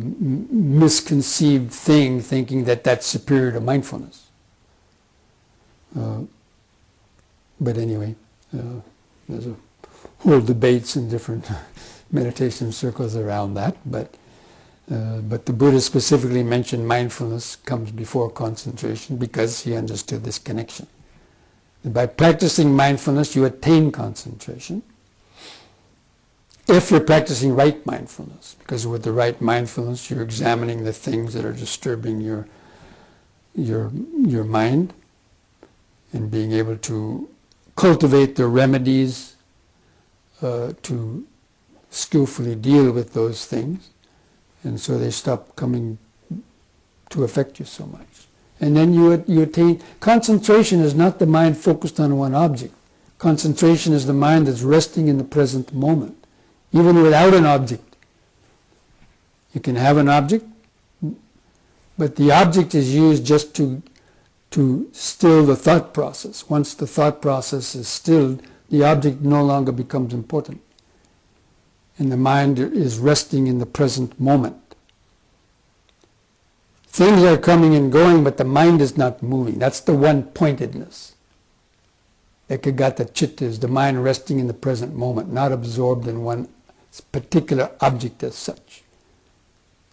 misconceived thing, thinking that that's superior to mindfulness. But anyway, there's a whole debates in different meditation circles around that, but the Buddha specifically mentioned mindfulness comes before concentration because he understood this connection. And by practicing mindfulness, you attain concentration. If you're practicing right mindfulness, because with the right mindfulness, you're examining the things that are disturbing your mind, and being able to cultivate the remedies to skillfully deal with those things, and so they stop coming to affect you so much. And then you attain, concentration is not the mind focused on one object. Concentration is the mind that's resting in the present moment, even without an object. You can have an object, but the object is used just to still the thought process. Once the thought process is stilled, the object no longer becomes important. And the mind is resting in the present moment. Things are coming and going, but the mind is not moving. That's the one-pointedness. Ekagata chitta is the mind resting in the present moment, not absorbed in one particular object as such.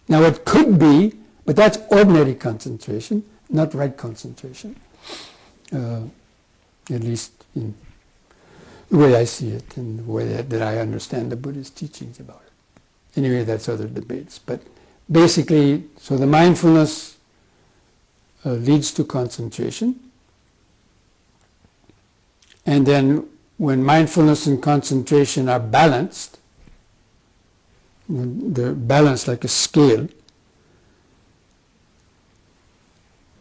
Now it could be, but that's ordinary concentration, not right concentration. At least in the way I see it, and the way that I understand the Buddha's teachings about it. Anyway, that's other debates. But basically, so the mindfulness leads to concentration. And then when mindfulness and concentration are balanced, they're balanced like a scale,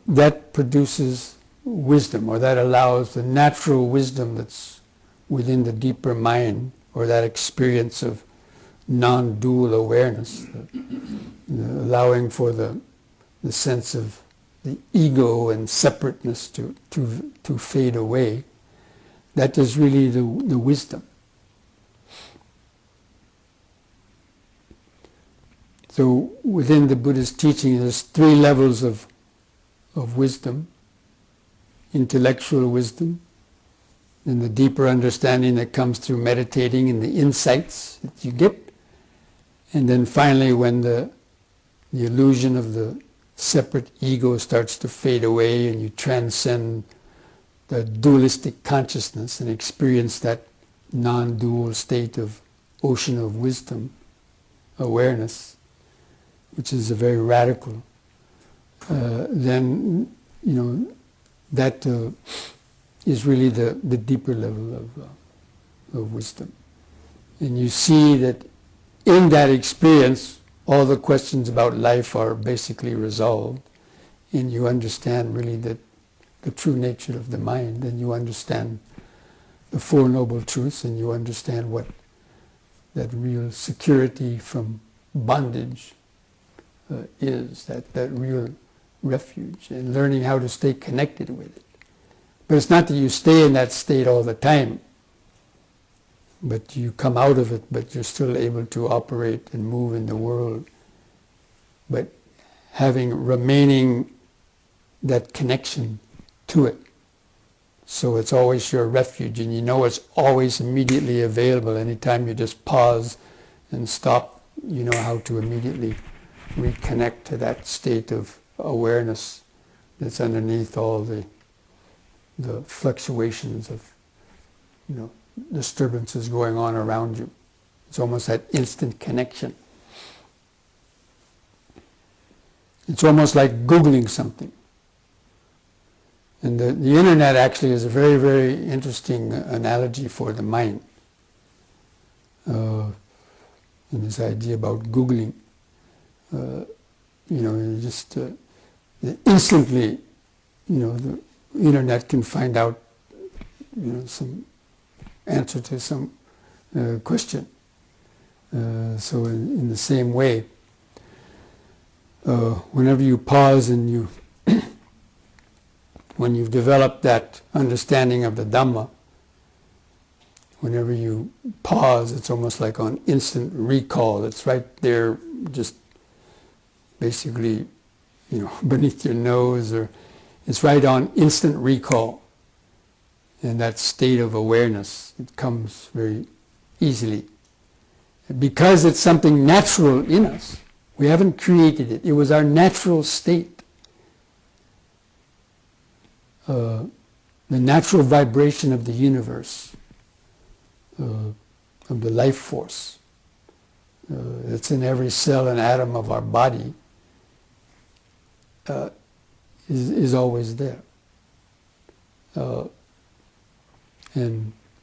that produces wisdom, or that allows the natural wisdom that's within the deeper mind, or that experience of non-dual awareness, allowing for the sense of the ego and separateness to fade away. That is really the wisdom. So within the Buddha's teaching, there's 3 levels of wisdom: intellectual wisdom, and the deeper understanding that comes through meditating and the insights that you get. And then finally, when the illusion of the separate ego starts to fade away and you transcend the dualistic consciousness and experience that non-dual state of ocean of wisdom, awareness, which is a very radical, then, that is really the deeper level of wisdom. And you see that in that experience, all the questions about life are basically resolved, and you understand really the true nature of the mind, and you understand the Four Noble Truths, and you understand what that real security from bondage is, that real refuge, and learning how to stay connected with it. But it's not that you stay in that state all the time, but you come out of it, but you're still able to operate and move in the world, but remaining that connection to it. So it's always your refuge, and you know it's always immediately available. Anytime you just pause and stop, you know how to immediately reconnect to that state of awareness that's underneath all the fluctuations of, disturbances going on around you. It's almost that instant connection. It's almost like Googling something. And the internet actually is a very, very interesting analogy for the mind. And this idea about Googling, you just instantly, the internet can find out, some answer to some question. So in the same way, whenever you pause and when you've developed that understanding of the Dhamma, whenever you pause, it's almost like on instant recall. It's right there, just basically, beneath your nose, or it's right on instant recall. And that state of awareness, it comes very easily. Because it's something natural in us. We haven't created it. It was our natural state. The natural vibration of the universe, of the life force. It's in every cell and atom of our body, is always there. But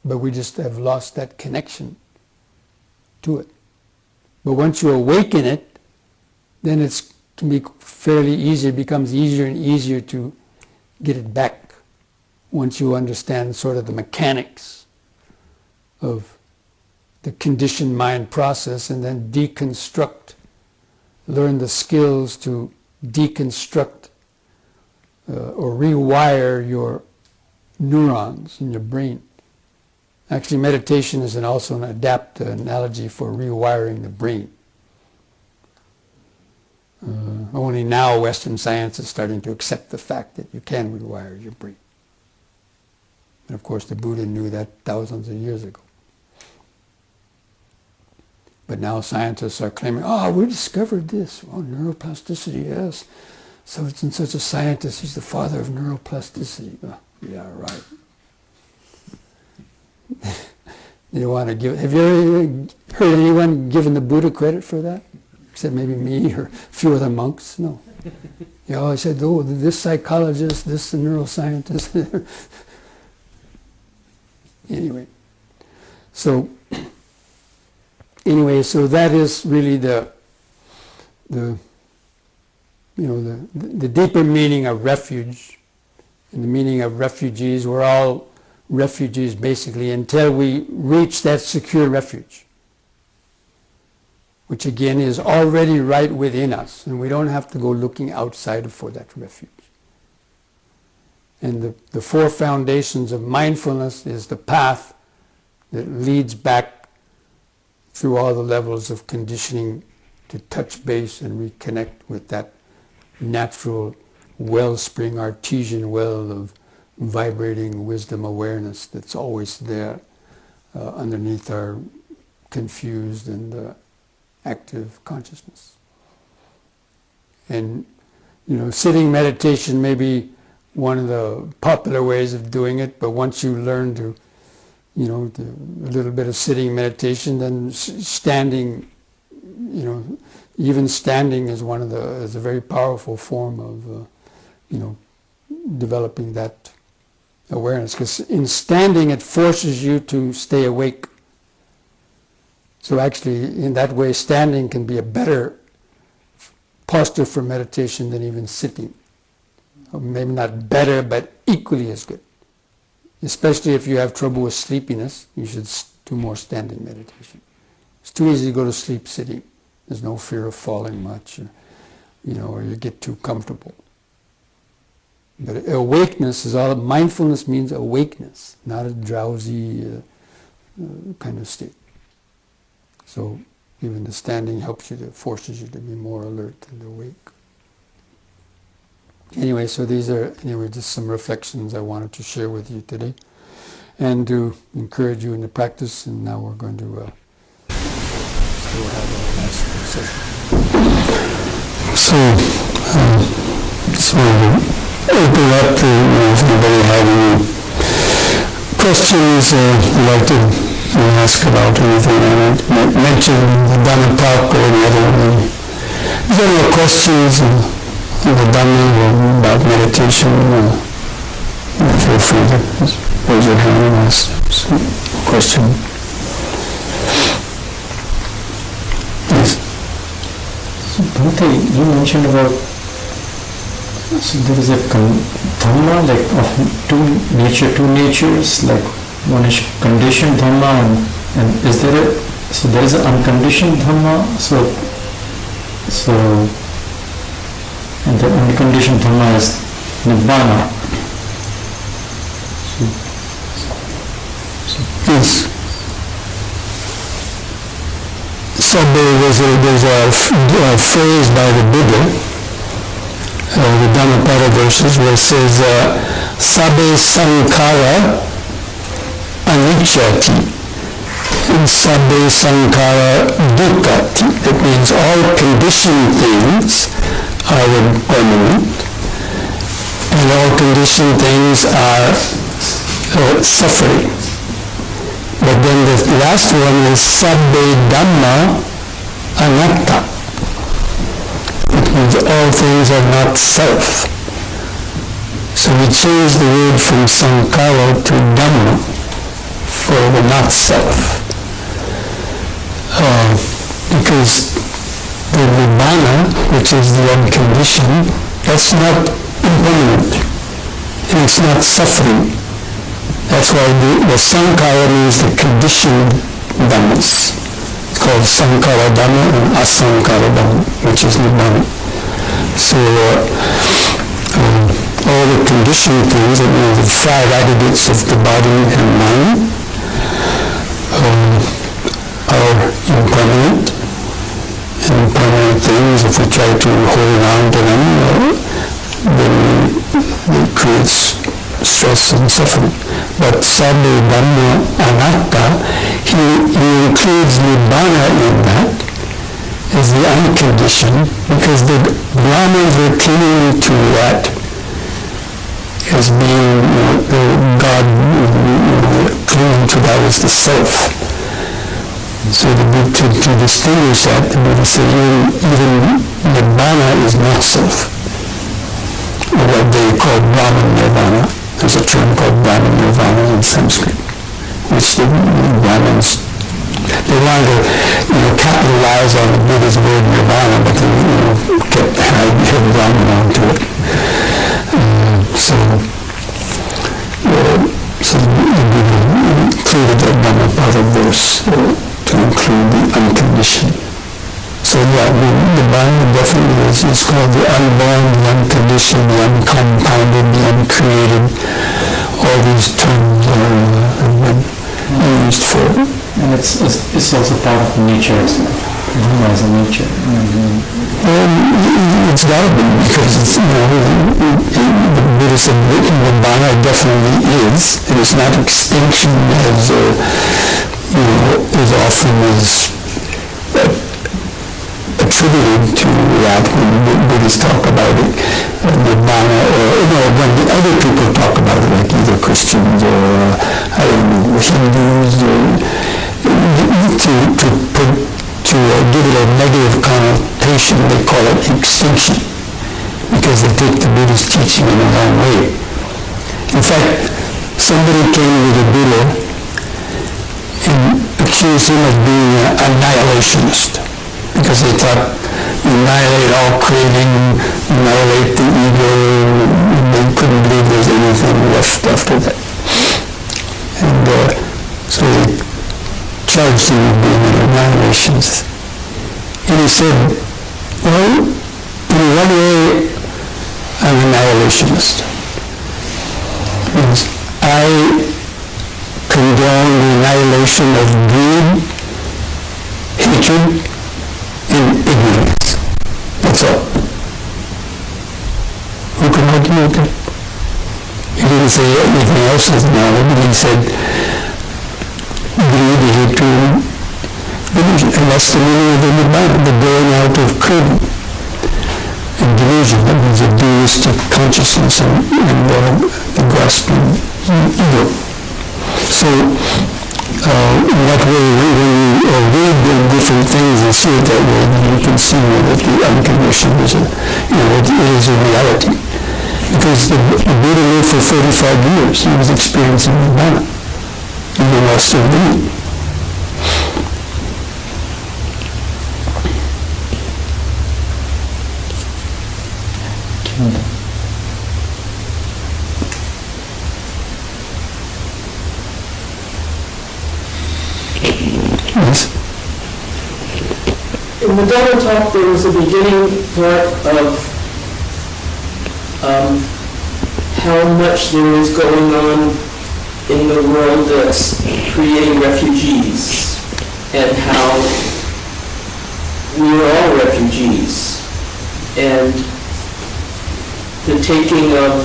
we just have lost that connection to it. But once you awaken it, then it can be fairly easy. It becomes easier and easier to get it back once you understand sort of the mechanics of the conditioned mind process, and then learn the skills to deconstruct or rewire your neurons in your brain. Actually, meditation is also an analogy for rewiring the brain. Only now Western science is starting to accept the fact that you can rewire your brain. And of course the Buddha knew that thousands of years ago. But now scientists are claiming, we discovered this. Well, neuroplasticity, yes. So it's in such a scientist, he's the father of neuroplasticity. Yeah, right. You want to have you ever heard anyone giving the Buddha credit for that? Except maybe me or a few other monks? No. I said, this psychologist, this neuroscientist. Anyway. So that is really the deeper meaning of refuge. And the meaning of refugees, we're all refugees basically until we reach that secure refuge, which again is already right within us, and we don't have to go looking outside for that refuge. And the four foundations of mindfulness is the path that leads back through all the levels of conditioning to touch base and reconnect with that natural wellspring, artesian well of vibrating wisdom awareness that's always there underneath our confused and active consciousness. And sitting meditation may be one of the popular ways of doing it, but once you learn to a little bit of sitting meditation, then standing, even standing is is a very powerful form of developing that awareness, because in standing it forces you to stay awake. So actually, in that way, standing can be a better posture for meditation than even sitting. Or maybe not better, but equally as good. Especially if you have trouble with sleepiness, you should do more standing meditation. It's too easy to go to sleep sitting. There's no fear of falling much, or you get too comfortable. But awakeness is all. Mindfulness means awakeness, not a drowsy kind of state. So even the standing forces you to be more alert and awake. Anyway, so these are just some reflections I wanted to share with you today, and to encourage you in the practice. And now we're going to still have a nice session. So, just wanted to open up to if anybody had any questions you'd like to ask about anything. I might mention the Dhamma talk or any other. Is there any questions on the Dhamma or about meditation? Feel free to just raise your hand and ask some question. Yes. So Bhante, you mentioned about there is a Dhamma like of two natures, like one is conditioned Dhamma and is there there is an unconditioned Dhamma, so and the unconditioned Dhamma is Nibbana. Yes. So there's a phrase by the Buddha, the Dhammapada verses, where it says, Sabbe Sankara Anicchati and Sabbe Sankara Dukkati. That means all conditioned things are impermanent, and all conditioned things are suffering. But then the last one is Sabbe Dhamma Anatta. It means all things are not self. So we change the word from Sankara to Dhamma for the not self. Because the Nibbana, which is the unconditioned, that's not impermanent. And it's not suffering. That's why the Sankara means the conditioned Dhammas. It's called Sankara Dhamma and Asankara Dhamma, which is Nibbana. So all the conditioned things, that means the five aggregates of the body and mind, are impermanent. And impermanent things, if we try to hold on to them, then it creates stress and suffering. But Sabbe Dhamma Anatta, he includes Nibbana in that as the unconditioned, because the Brahmins were clinging to that as being God, clinging to that as the self. So to distinguish that, the Buddha said even Nibbana is not self, or what they call Brahman Nirvana. There's a term called Brahman Nirvana in Sanskrit, which the Brahmins, they wanted to capitalize on the Buddha's word Nirvana, but they kept heading onto it. So the Buddha included that Dhammapada verse to include the unconditioned. So the Dhamma definitely is called the unborn, the unconditioned, the uncompounded, the uncreated. All these terms are used for it. And it's also part of nature as well. Dhamma is a nature. It's got to be, because the Buddha said the Dhamma definitely is. It is not extinction as often as attributed to that when Buddhists talk about it, Nibbana, or when the other people talk about it, like either Christians or Hindus, to give it a negative connotation, they call it extinction, because they take the Buddhist teaching in the wrong way. In fact, somebody came to the Buddha and accused him of being an annihilationist, because they thought annihilate all craving, annihilate the ego, and they couldn't believe there's anything left after that. And so they charged him with being an annihilationist. And he said, well, in one way, I'm an annihilationist. It means I condone the annihilation of greed, hatred, and ignorance. That's all. Who can argue with that? He didn't say anything else as now, but he said greed, hatred, delusion. And that's the meaning of the Nibbana, the going out of craving and delusion. That means a dualistic consciousness and the grasping ego. So, in that way, when you read the different things and see it that way, then you can see that the unconditioned is it is a reality. Because the Buddha lived for 45 years. He was experiencing Nibbana in the Western world. Yes. In the Dhamma talk, there was a beginning part of how much there is going on in the world that's creating refugees, and how we are all refugees, and the taking of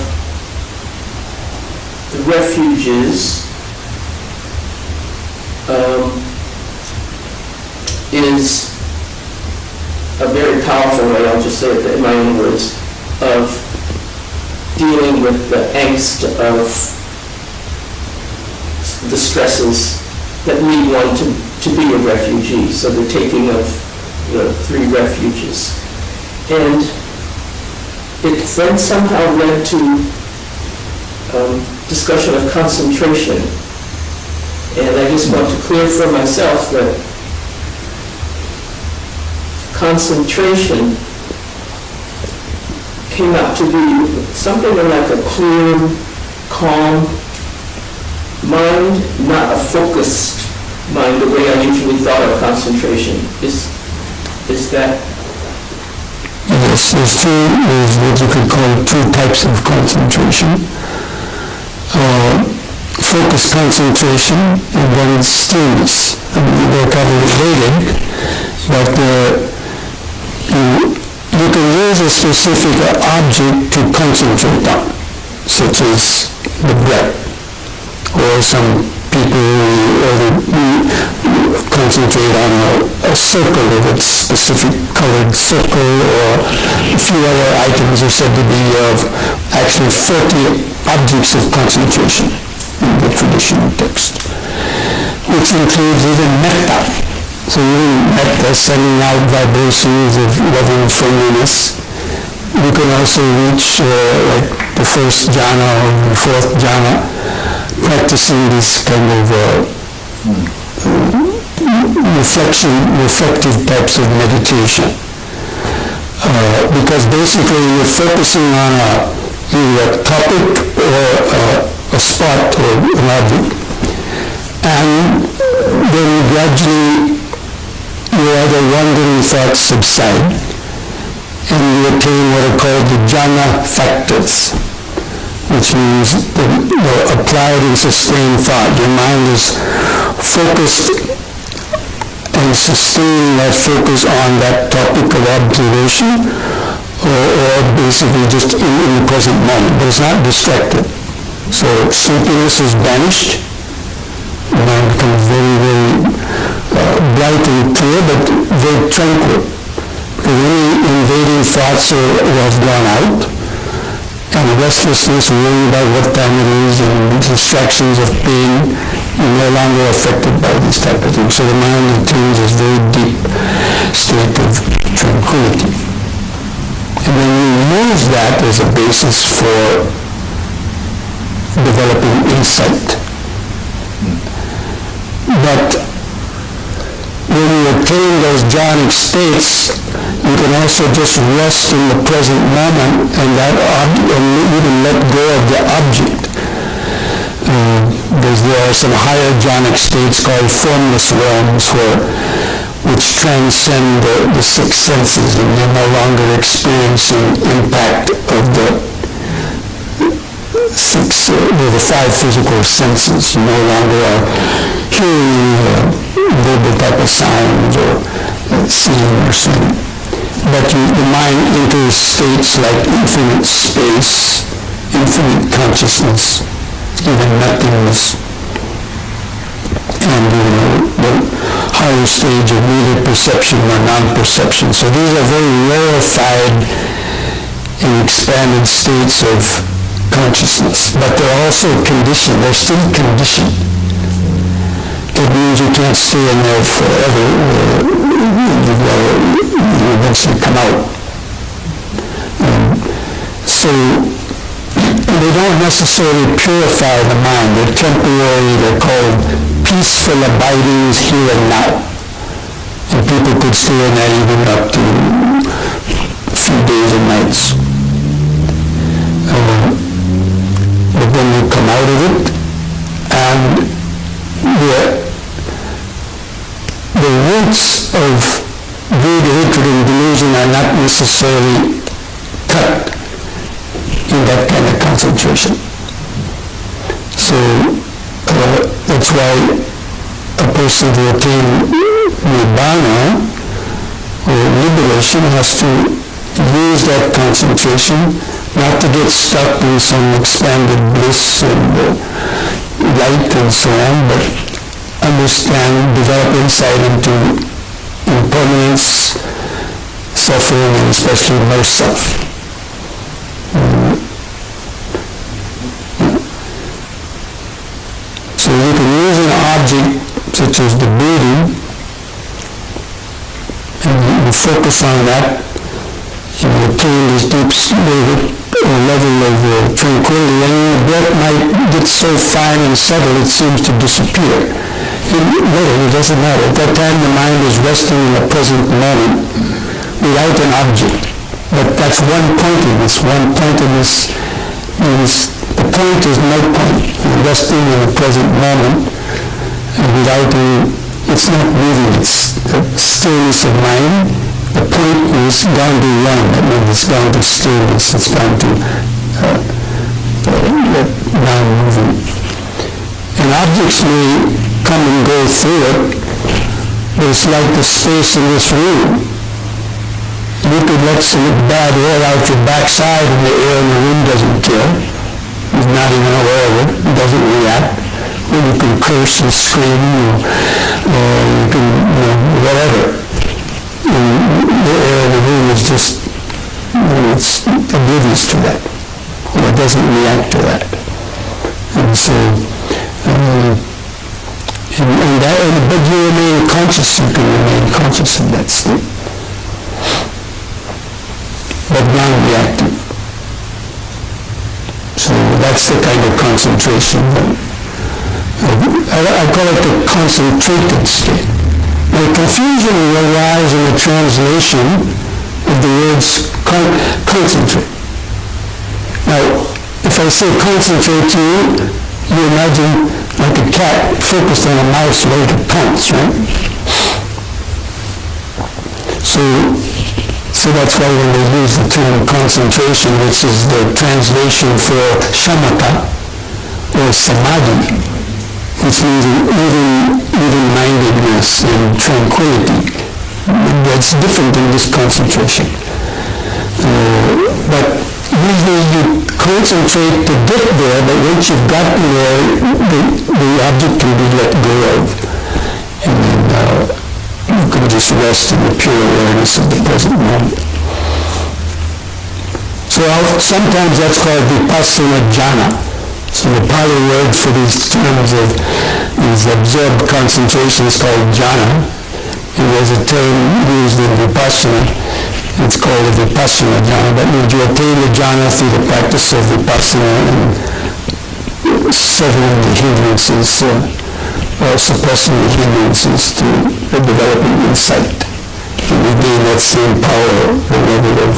the refuges is a very powerful way, I'll just say it in my own words, of dealing with the angst of the stresses that lead one to be a refugee. So the taking of the 3 refuges. And it then somehow led to discussion of concentration. And I just want to clear for myself that concentration came out to be something like a clear, calm mind, not a focused mind, the way I usually thought of concentration. Is that? Yes, there's what you could call 2 types of concentration. Focused concentration and then stillness. I mean, they're kind of related, but you can use a specific object to concentrate on, such as the breath, or some people concentrate on a circle of its specific colored circle, or a few other items are said to be actually 40 objects of concentration in the traditional text, which includes even metta. So even metta, sending out vibrations of loving friendliness. You can also reach like the 1st jhana or the 4th jhana, practicing this kind of reflective types of meditation. Because basically you're focusing on either a topic or a spot or an object, and then gradually your other wandering thoughts subside, and you attain what are called the jhana factors, which means the applied and sustained thought. Your mind is focused and sustaining that focus on that topic of observation, or basically just in the present moment, but it's not distracted. So sleepiness is banished, the mind becomes very, very bright and clear, but very tranquil. Because any invading thoughts have gone out, and restlessness, worrying about what time it is, and distractions of pain, you're no longer affected by these type of things. So the mind attains this very deep state of tranquility. And then you use that as a basis for developing insight. But when you those jhanic states, you can also just rest in the present moment and even let go of the object. There are some higher jhanic states called formless realms which transcend the six senses, and you're no longer experiencing impact of the five physical senses. You no longer are hearing verbal type of sounds or seeing or seeing. But the mind enters states like infinite space, infinite consciousness, even nothingness, and the higher stage of neither perception nor non-perception. So these are very rarefied and expanded states of consciousness, but they're also conditioned. They're still conditioned. It means you can't stay in there forever. You eventually come out. So they don't necessarily purify the mind. They're temporary. They're called peaceful abidings here and now. And people could stay in that even up to a few days and nights. But then you come out of it, and the roots of greed, hatred, and delusion are not necessarily cut in that kind of concentration. So that's why a person to attain nibbana or liberation has to use that concentration, not to get stuck in some expanded bliss and light and so on, but understand, develop insight into impermanence, suffering, and especially no self. So you can use an object such as the breathing, and you focus on that, and you attain this deep level of tranquility, and the breath might get so fine and subtle it seems to disappear. It doesn't matter. At that time the mind is resting in the present moment without an object. But that's one pointedness. One pointedness means the point is no point. You're resting in the present moment and without it's not moving, it's the stillness of mind. The point is gone to one. That means it's gone to stillness. It's gone to non-moving. And objects may come and go through it, but it's like the space in this room. You could let some bad air out your backside and the air in the room doesn't kill. He's not even aware of it. It doesn't react. Or you can curse and scream or you can, whatever. And the air in the room is just, it's oblivious to that. Or it doesn't react to that. And so, but you remain conscious, you can remain conscious in that state. But non-reactive. So that's the kind of concentration. I call it the concentrated state. Now confusion will arise in the translation of the words concentrate. Now, if I say concentrate to you, you imagine like a cat focused on a mouse ready to pounce, right? So that's why when they use the term concentration, which is the translation for shamatha or samadhi, which means even-mindedness and tranquility. That's different than this concentration. But usually you concentrate to get there, but once you've gotten there, the object can be let go of. And then you can just rest in the pure awareness of the present moment. So sometimes that's called vipassana jhana. So the Pali word for these terms of these absorbed concentration is called jhana. And there's a term used in vipassana. It's called a vipassana jhana. That means you attain the jhana through the practice of vipassana and severing the hindrances or suppressing the hindrances to the developing insight. and we gain that same power, the level of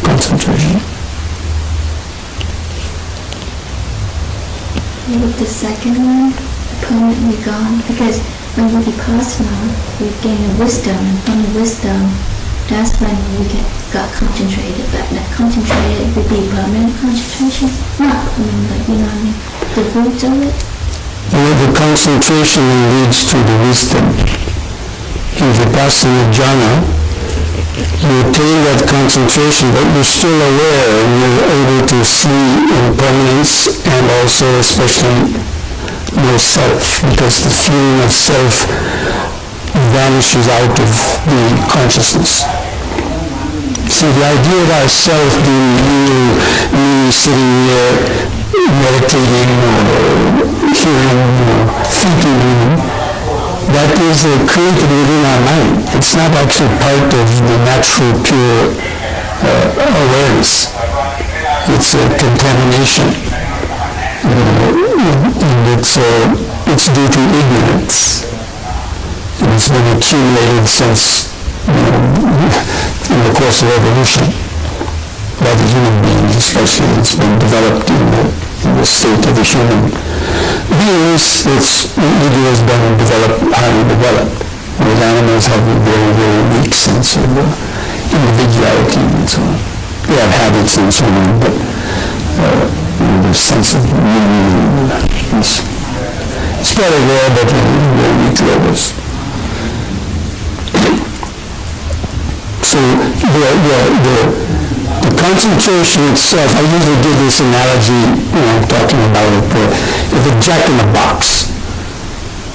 concentration. With the second one, permanently gone, because when we vipassana, we gain wisdom, and from the wisdom, that's when we got concentrated. But that concentrated would be permanent concentration, not, like, you know what I mean, the roots of it. Well, the concentration leads to the wisdom. In vipassana jhana, you attain that concentration, but you're still aware and you're able to see impermanence and also especially no self, because the feeling of self vanishes out of the consciousness. See, the idea of ourself being me sitting here meditating or hearing or thinking, that is created within our mind. It's not actually part of the natural, pure awareness. It's a contamination. And it's due to ignorance. And it's been accumulated since, in the course of evolution, by the human beings especially. It's been developed in the state of the human beings. Ego has been highly developed. Whereas animals have a very, very weak sense of individuality and so on. They have habits and so on, but the sense of meaning it's probably there, but very weak levels. So the concentration itself, I usually give this analogy when I'm talking about it, with a jack in the box.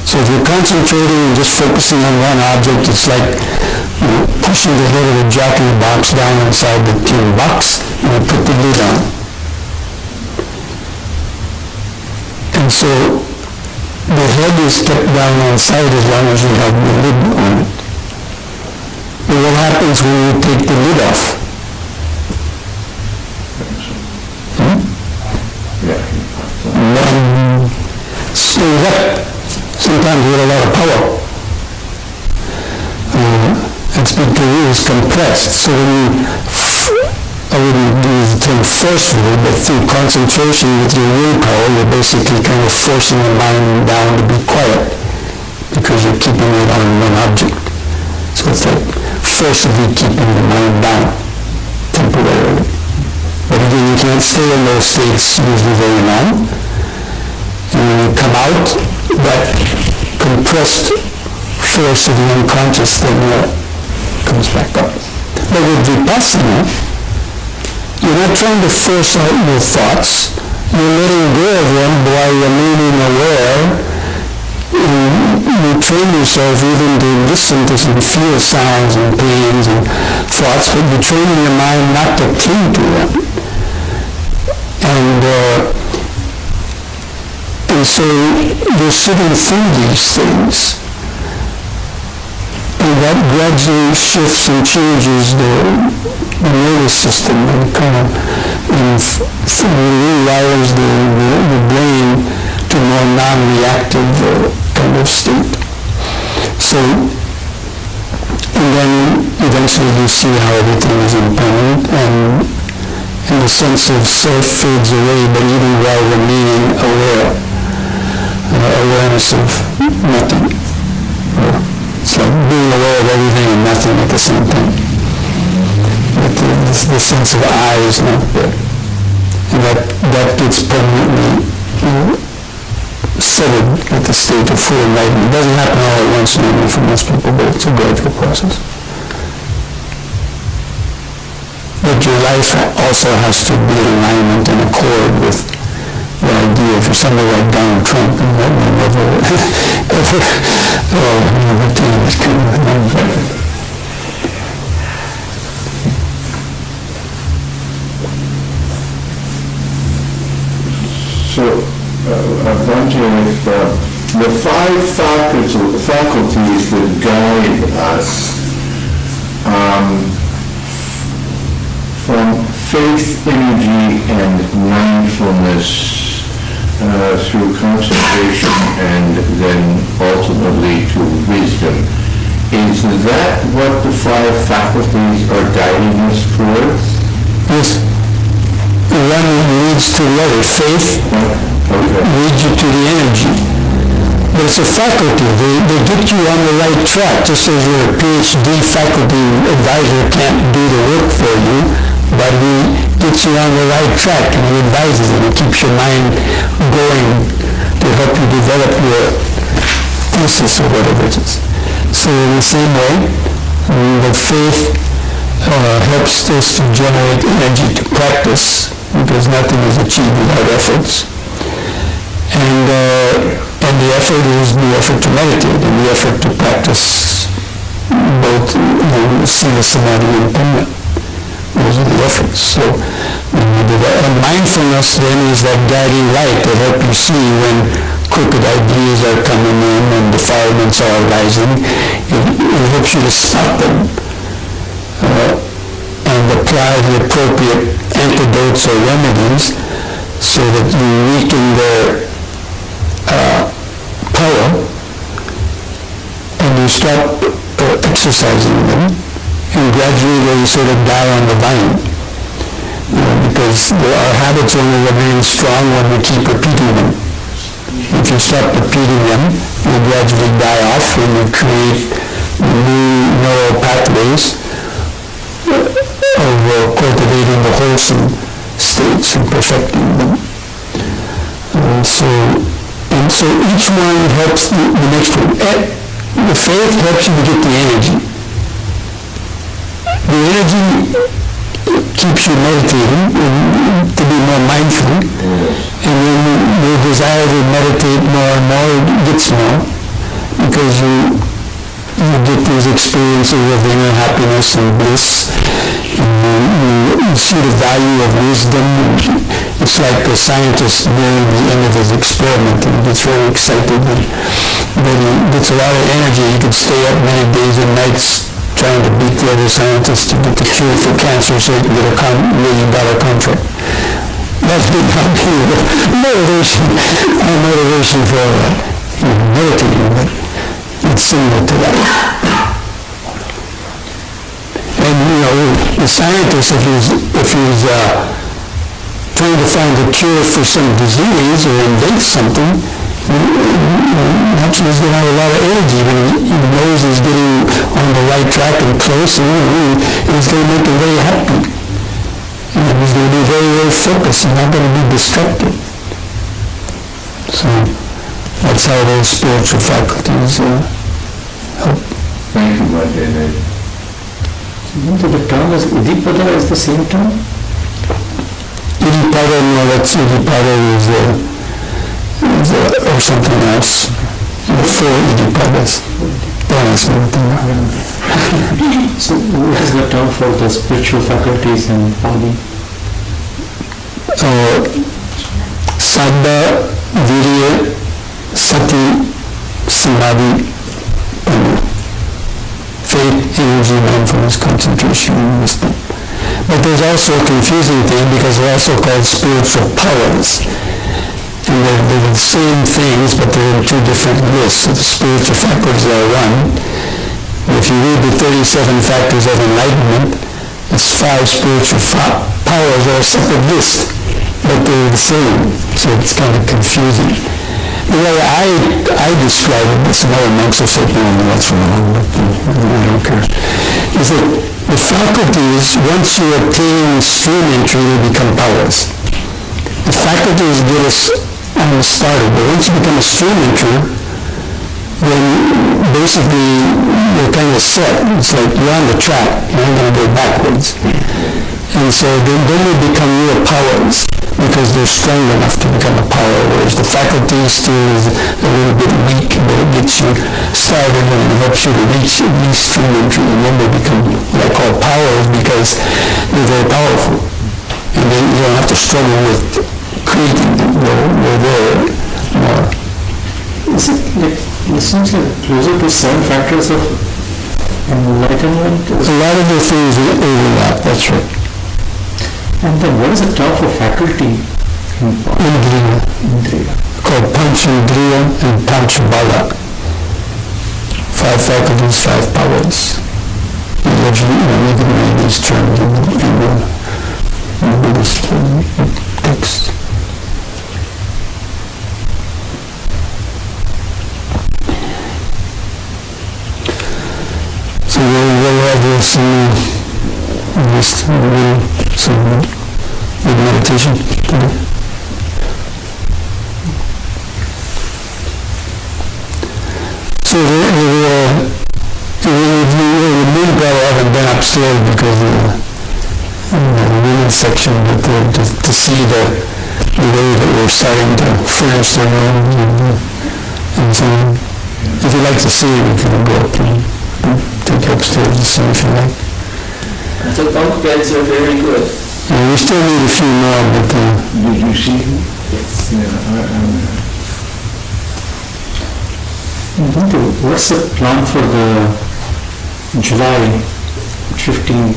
So if you're concentrating and just focusing on one object, it's like pushing the head of the jack in the box down inside the tin box and you put the lid on. And so the head is kept down inside as long as you have the lid on it. But what happens when you take the lid off? One stays up, sometimes with a lot of power. It's because it is compressed. So when I wouldn't use the term forcefully, but through concentration with your willpower, you're basically kind of forcing the mind down to be quiet because you're keeping it on one object. So it's like forcibly keeping the mind down temporarily. But again, you can't stay in those states usually very long. And when you come out, that compressed force of the unconscious then comes back up. But with vipassana, you're not trying to force out your thoughts. You're letting go of them while you're remaining aware. You train yourself even to listen to and feel sounds and pains and thoughts, but you're training your mind not to cling to them. And so you're sitting through these things. And that gradually shifts and changes the nervous system and kind of rewires the brain to a more non-reactive kind of state. So, and then eventually you see how everything is impermanent and the sense of self fades away, but even while remaining aware, awareness of nothing. It's like being aware of everything and nothing at the same time. But the sense of I is not there. And that gets permanently severed at the stage of full enlightenment. It doesn't happen all at once normally for most people, but it's a gradual process. But your life also has to be in alignment and accord with the idea. For somebody like Donald Trump, and that will never attain this kind of alignment. So, Bhante, if the five faculties that guide us from faith, energy, and mindfulness through concentration and then ultimately to wisdom, is that what the five faculties are guiding us towards? Yes. One leads to the other. Faith leads you to the energy. But it's a faculty. They get you on the right track, just as your PhD faculty advisor can't do the work for you, but he gets you on the right track and he advises you. He keeps your mind going to help you develop your thesis or whatever it is. So in the same way, the faith helps us to generate energy to practice, because nothing is achieved without efforts. And the effort is the effort to meditate and the effort to practice both Sila, Samadhi, and Panya. Those are the efforts. So when you do that, and mindfulness then is that guiding light to help you see when crooked ideas are coming in and defilements are arising. It helps you to stop them and apply the appropriate antidotes or remedies so that you weaken their power and you stop exercising them, and gradually they sort of die on the vine. Because our habits only remain strong when we keep repeating them. If you stop repeating them, they gradually die off and you create new neural pathways of cultivating the wholesome states and perfecting them. So each one helps the next one. The faith helps you to get the energy. The energy keeps you meditating to be more mindful, and then the desire to meditate more and more gets more, because you get these experiences of inner happiness and bliss, and you see the value of wisdom. It's like a scientist nearing the end of his experiment and gets very excited, but he gets a lot of energy. He can stay up many days and nights trying to beat the other scientists to get the cure for cancer so he can get a $1 million contract. That's big motivation for meditating, but it's similar to that. And the scientist, if he's trying to find a cure for some disease or invent something, actually he's going to have a lot of energy when he knows he's getting on the right track and close, and it's going to make him very happy. And he's going to be very, very focused. He's not going to be distracted. So that's how those spiritual faculties help. Thank you, Bhante. So the term is Udipada is the same term? Udipada, no, that's Udipada or something else. 4 Udipadas. Don't ask me anything. So what is the term for the spiritual faculties in Pali? Saddha, Virya, Sati, Samadhi, and faith, energy, mindfulness, concentration, and wisdom. But there's also a confusing thing, because they're also called spiritual powers. And they're the same things, but they're in 2 different lists. So the spiritual faculties are one. If you read the 37 factors of enlightenment, it's 5 spiritual powers that are a separate list, but they're the same. So it's kind of confusing. The way I describe it, some other monks will say, no, that's wrong, but I don't care, is that the faculties, once you attain stream entry, they become powers. The faculties get us on the starter, but once you become a stream entry, then basically you're kind of set. It's like you're on the track, you're not going to go backwards. And so then they become real powers, because they're strong enough to become a power, whereas the faculty still is a little bit weak, but it gets you started and it helps you to reach stream entry, and then they become what I call powers, because they're very powerful. And then you don't have to struggle with creating them. They're there more. Is it like, it seems like closer to 7 factors of enlightenment? A lot of the things overlap, that's right. And then what is the term for faculty? Indriya. Called Panchandriya and Panchabala. 5 5 faculties, 5 powers. You can read these terms in the Buddhist text. So we'll have this some good meditation today. So the men probably haven't been upstairs because of the women's section, but to see the way that we're starting to furnish their rooms and so on. If you'd like to see it, you can go up and take you upstairs to see if you like. The bunk beds are very good. Yeah, we still need a few more, but... Did you see them? Yes. What's the plan for the July 15th?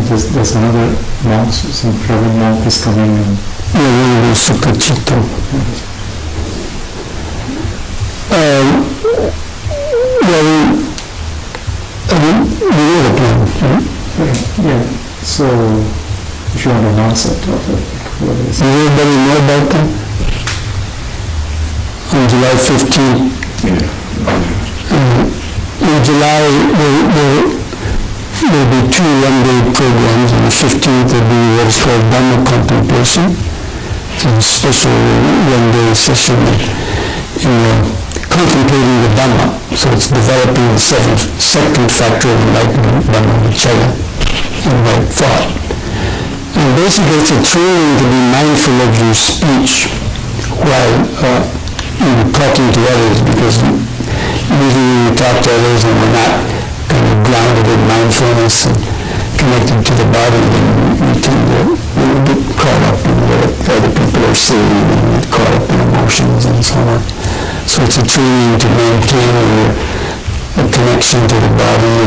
There's another monk, some private monk is coming. And yeah, one of those Sukachito. We know the plan, right? yeah, so if you want to announce it, what is Does everybody know about that? On July 15th. In July, there'll be 2 one-day programs. On the 15th, there'll be what is called Dhamma contemplation. It's a special one-day session in contemplating the Dhamma. So it's developing the second factor of enlightenment, Dhamma Vichaya, and right thought. And basically, it's a training to be mindful of your speech while talking to others, because usually we talk to others and we're not kind of grounded in mindfulness and connected to the body, then we tend to get caught up in what other people are saying and get caught up in emotions and so on. So it's a training to maintain a connection to the body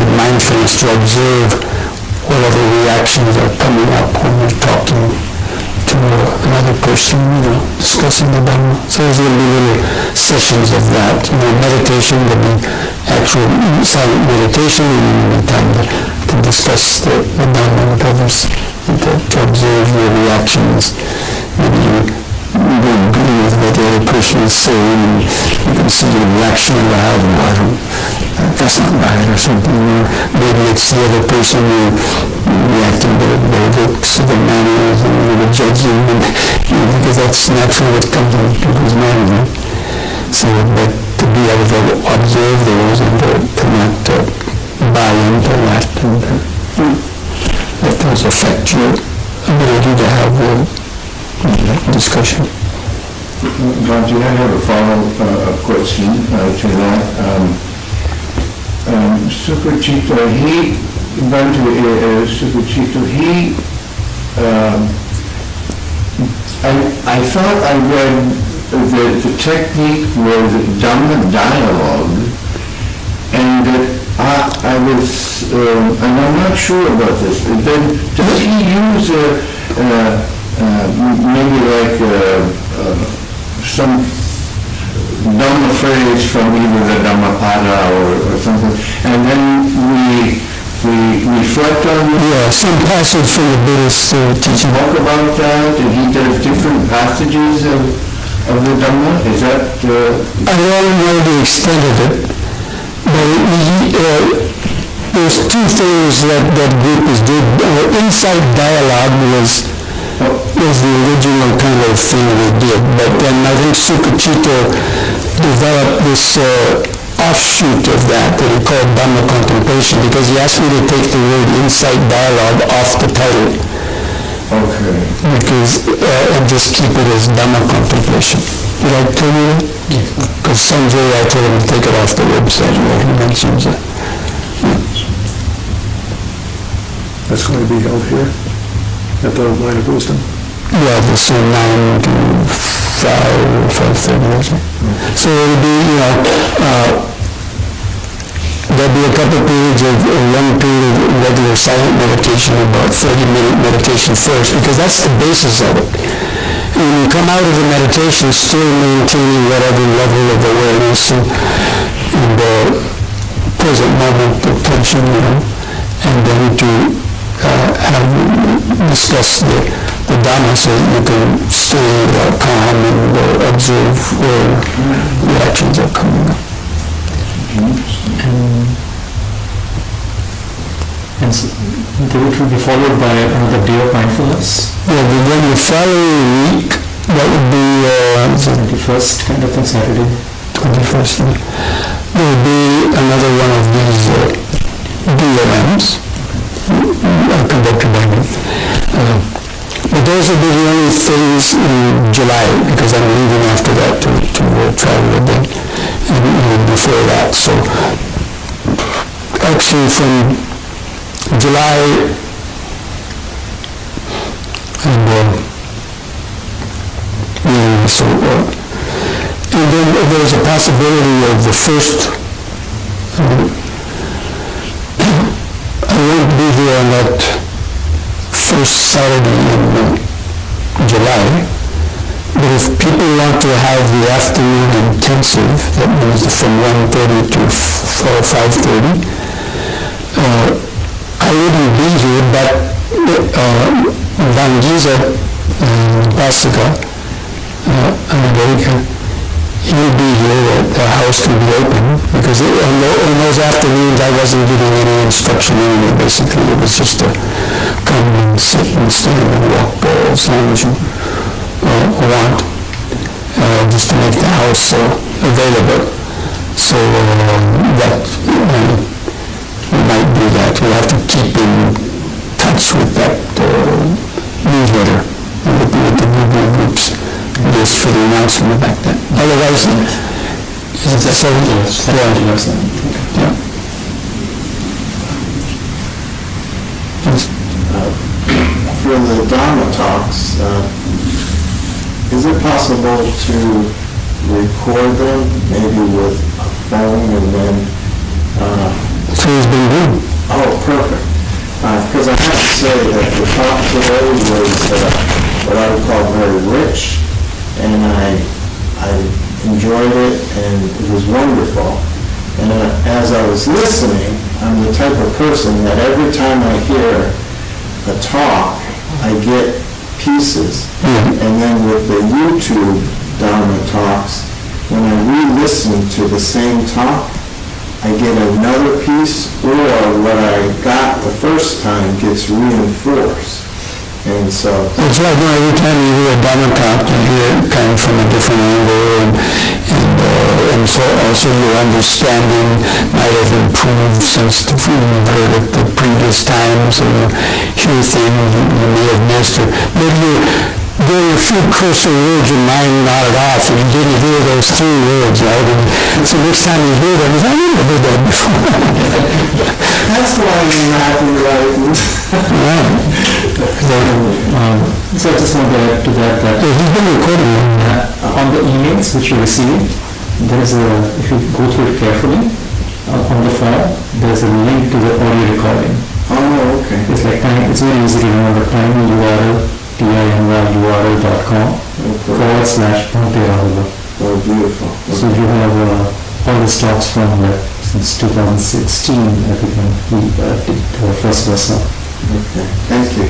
and mindfulness to observe whatever reactions are coming up when you're talking to another person, discussing the Dhamma. So there's going to be little sessions of that. Meditation, there'll be actual silent meditation, and then there'll be time to discuss the Dhamma with others, and to observe your reactions. Maybe you agree with what the other person is saying, and you can see the reaction you have, that's not right, or something. Or maybe it's the other person reacting to their looks, their manners, and the judging, because that's naturally what comes in people's minds. Right? So, but to be able to observe those and to not buy into that, and let those affect your ability to have discussion. Bhante, I have a follow-up question to that. Sukachito, I thought I read that the technique was Dhamma dialogue, and that and I'm not sure about this, then does he use maybe like some Dhamma phrase from either the Dhammapada or something, and then we reflect on it? Yeah, some passage from the Buddhist teaching. Talk about that, and he does different passages of the Dhamma? Is that... I don't know the extent of it, but there's 2 things that group is doing. Insight dialogue was the original kind of thing they did, but then I think Sukachito developed this offshoot of that he called Dhamma contemplation, because he asked me to take the word insight dialogue off the title. Okay. And just keep it as Dhamma contemplation. Did I tell you that? Yeah. Because Sanjay, I told him to take it off the website where he mentions it. Yeah. That's going to be held here at the Line of Wisdom? Yeah, this 9 to 5 or 5:30. So it'll be, there'll be a couple periods of one period of regular silent meditation, about 30-minute meditation first, because that's the basis of it. And you come out of the meditation still maintaining whatever level of awareness and present moment attention, and then to discuss the Dhamma so that you can stay calm and observe where reactions are coming up. And so they will be followed by another day of mindfulness. Yeah, but then the following week, that would be 21st kind of thing, Saturday. 21st. There will be another one of these DLMs conducted by me. But those will be the only things in July, because I'm leaving after that to travel again, and before that. So actually from July and then there's a possibility of the first. I won't be here on that first Saturday in July, but if people want to have the afternoon intensive, that means from 1:30 to 5:30, I wouldn't be here, but Vangiza Pasika, America, he would be here, the house would be open, because in those afternoons I wasn't giving any instruction anyway, basically. It was just to come and sit and stand and walk as long as you want, just to make the house available. So that we might do that. We have to keep in touch with that newsletter with the movement groups. Just for the announcement back then. Otherwise, is it the 7th? Yeah. For the Dhamma talks, is it possible to record them, maybe with a phone, and then... So it's been good. Oh, perfect. Because I have to say that the talk today was what I would call very rich, and I enjoyed it, and it was wonderful. And as I was listening, I'm the type of person that every time I hear a talk, I get pieces. And then with the YouTube Dhamma talks, when I re-listen to the same talk, I get another piece, or what I got the first time gets reinforced. And so... It's like every time you hear a Dhamma talk, you hear it kind of from a different angle, and so also your understanding might have improved since you've heard it the previous times, or you hear things you may have missed, or maybe there were a few cursor words your mind nodded off, and you didn't hear those 3 words, right? And so next time you hear them, I never heard that before. That's why you're not right. So I just want to add to that He's been recording on the emails which you receive, there is if you go through it carefully, on the form, there's a link to the audio recording. Oh, okay. It's it's very easy to remember. Tiny URL, tinyurl.com /Bhante Rahula. Oh, beautiful. So you have all the talks from since 2016, I think, we did the first lesson. Okay, thank you.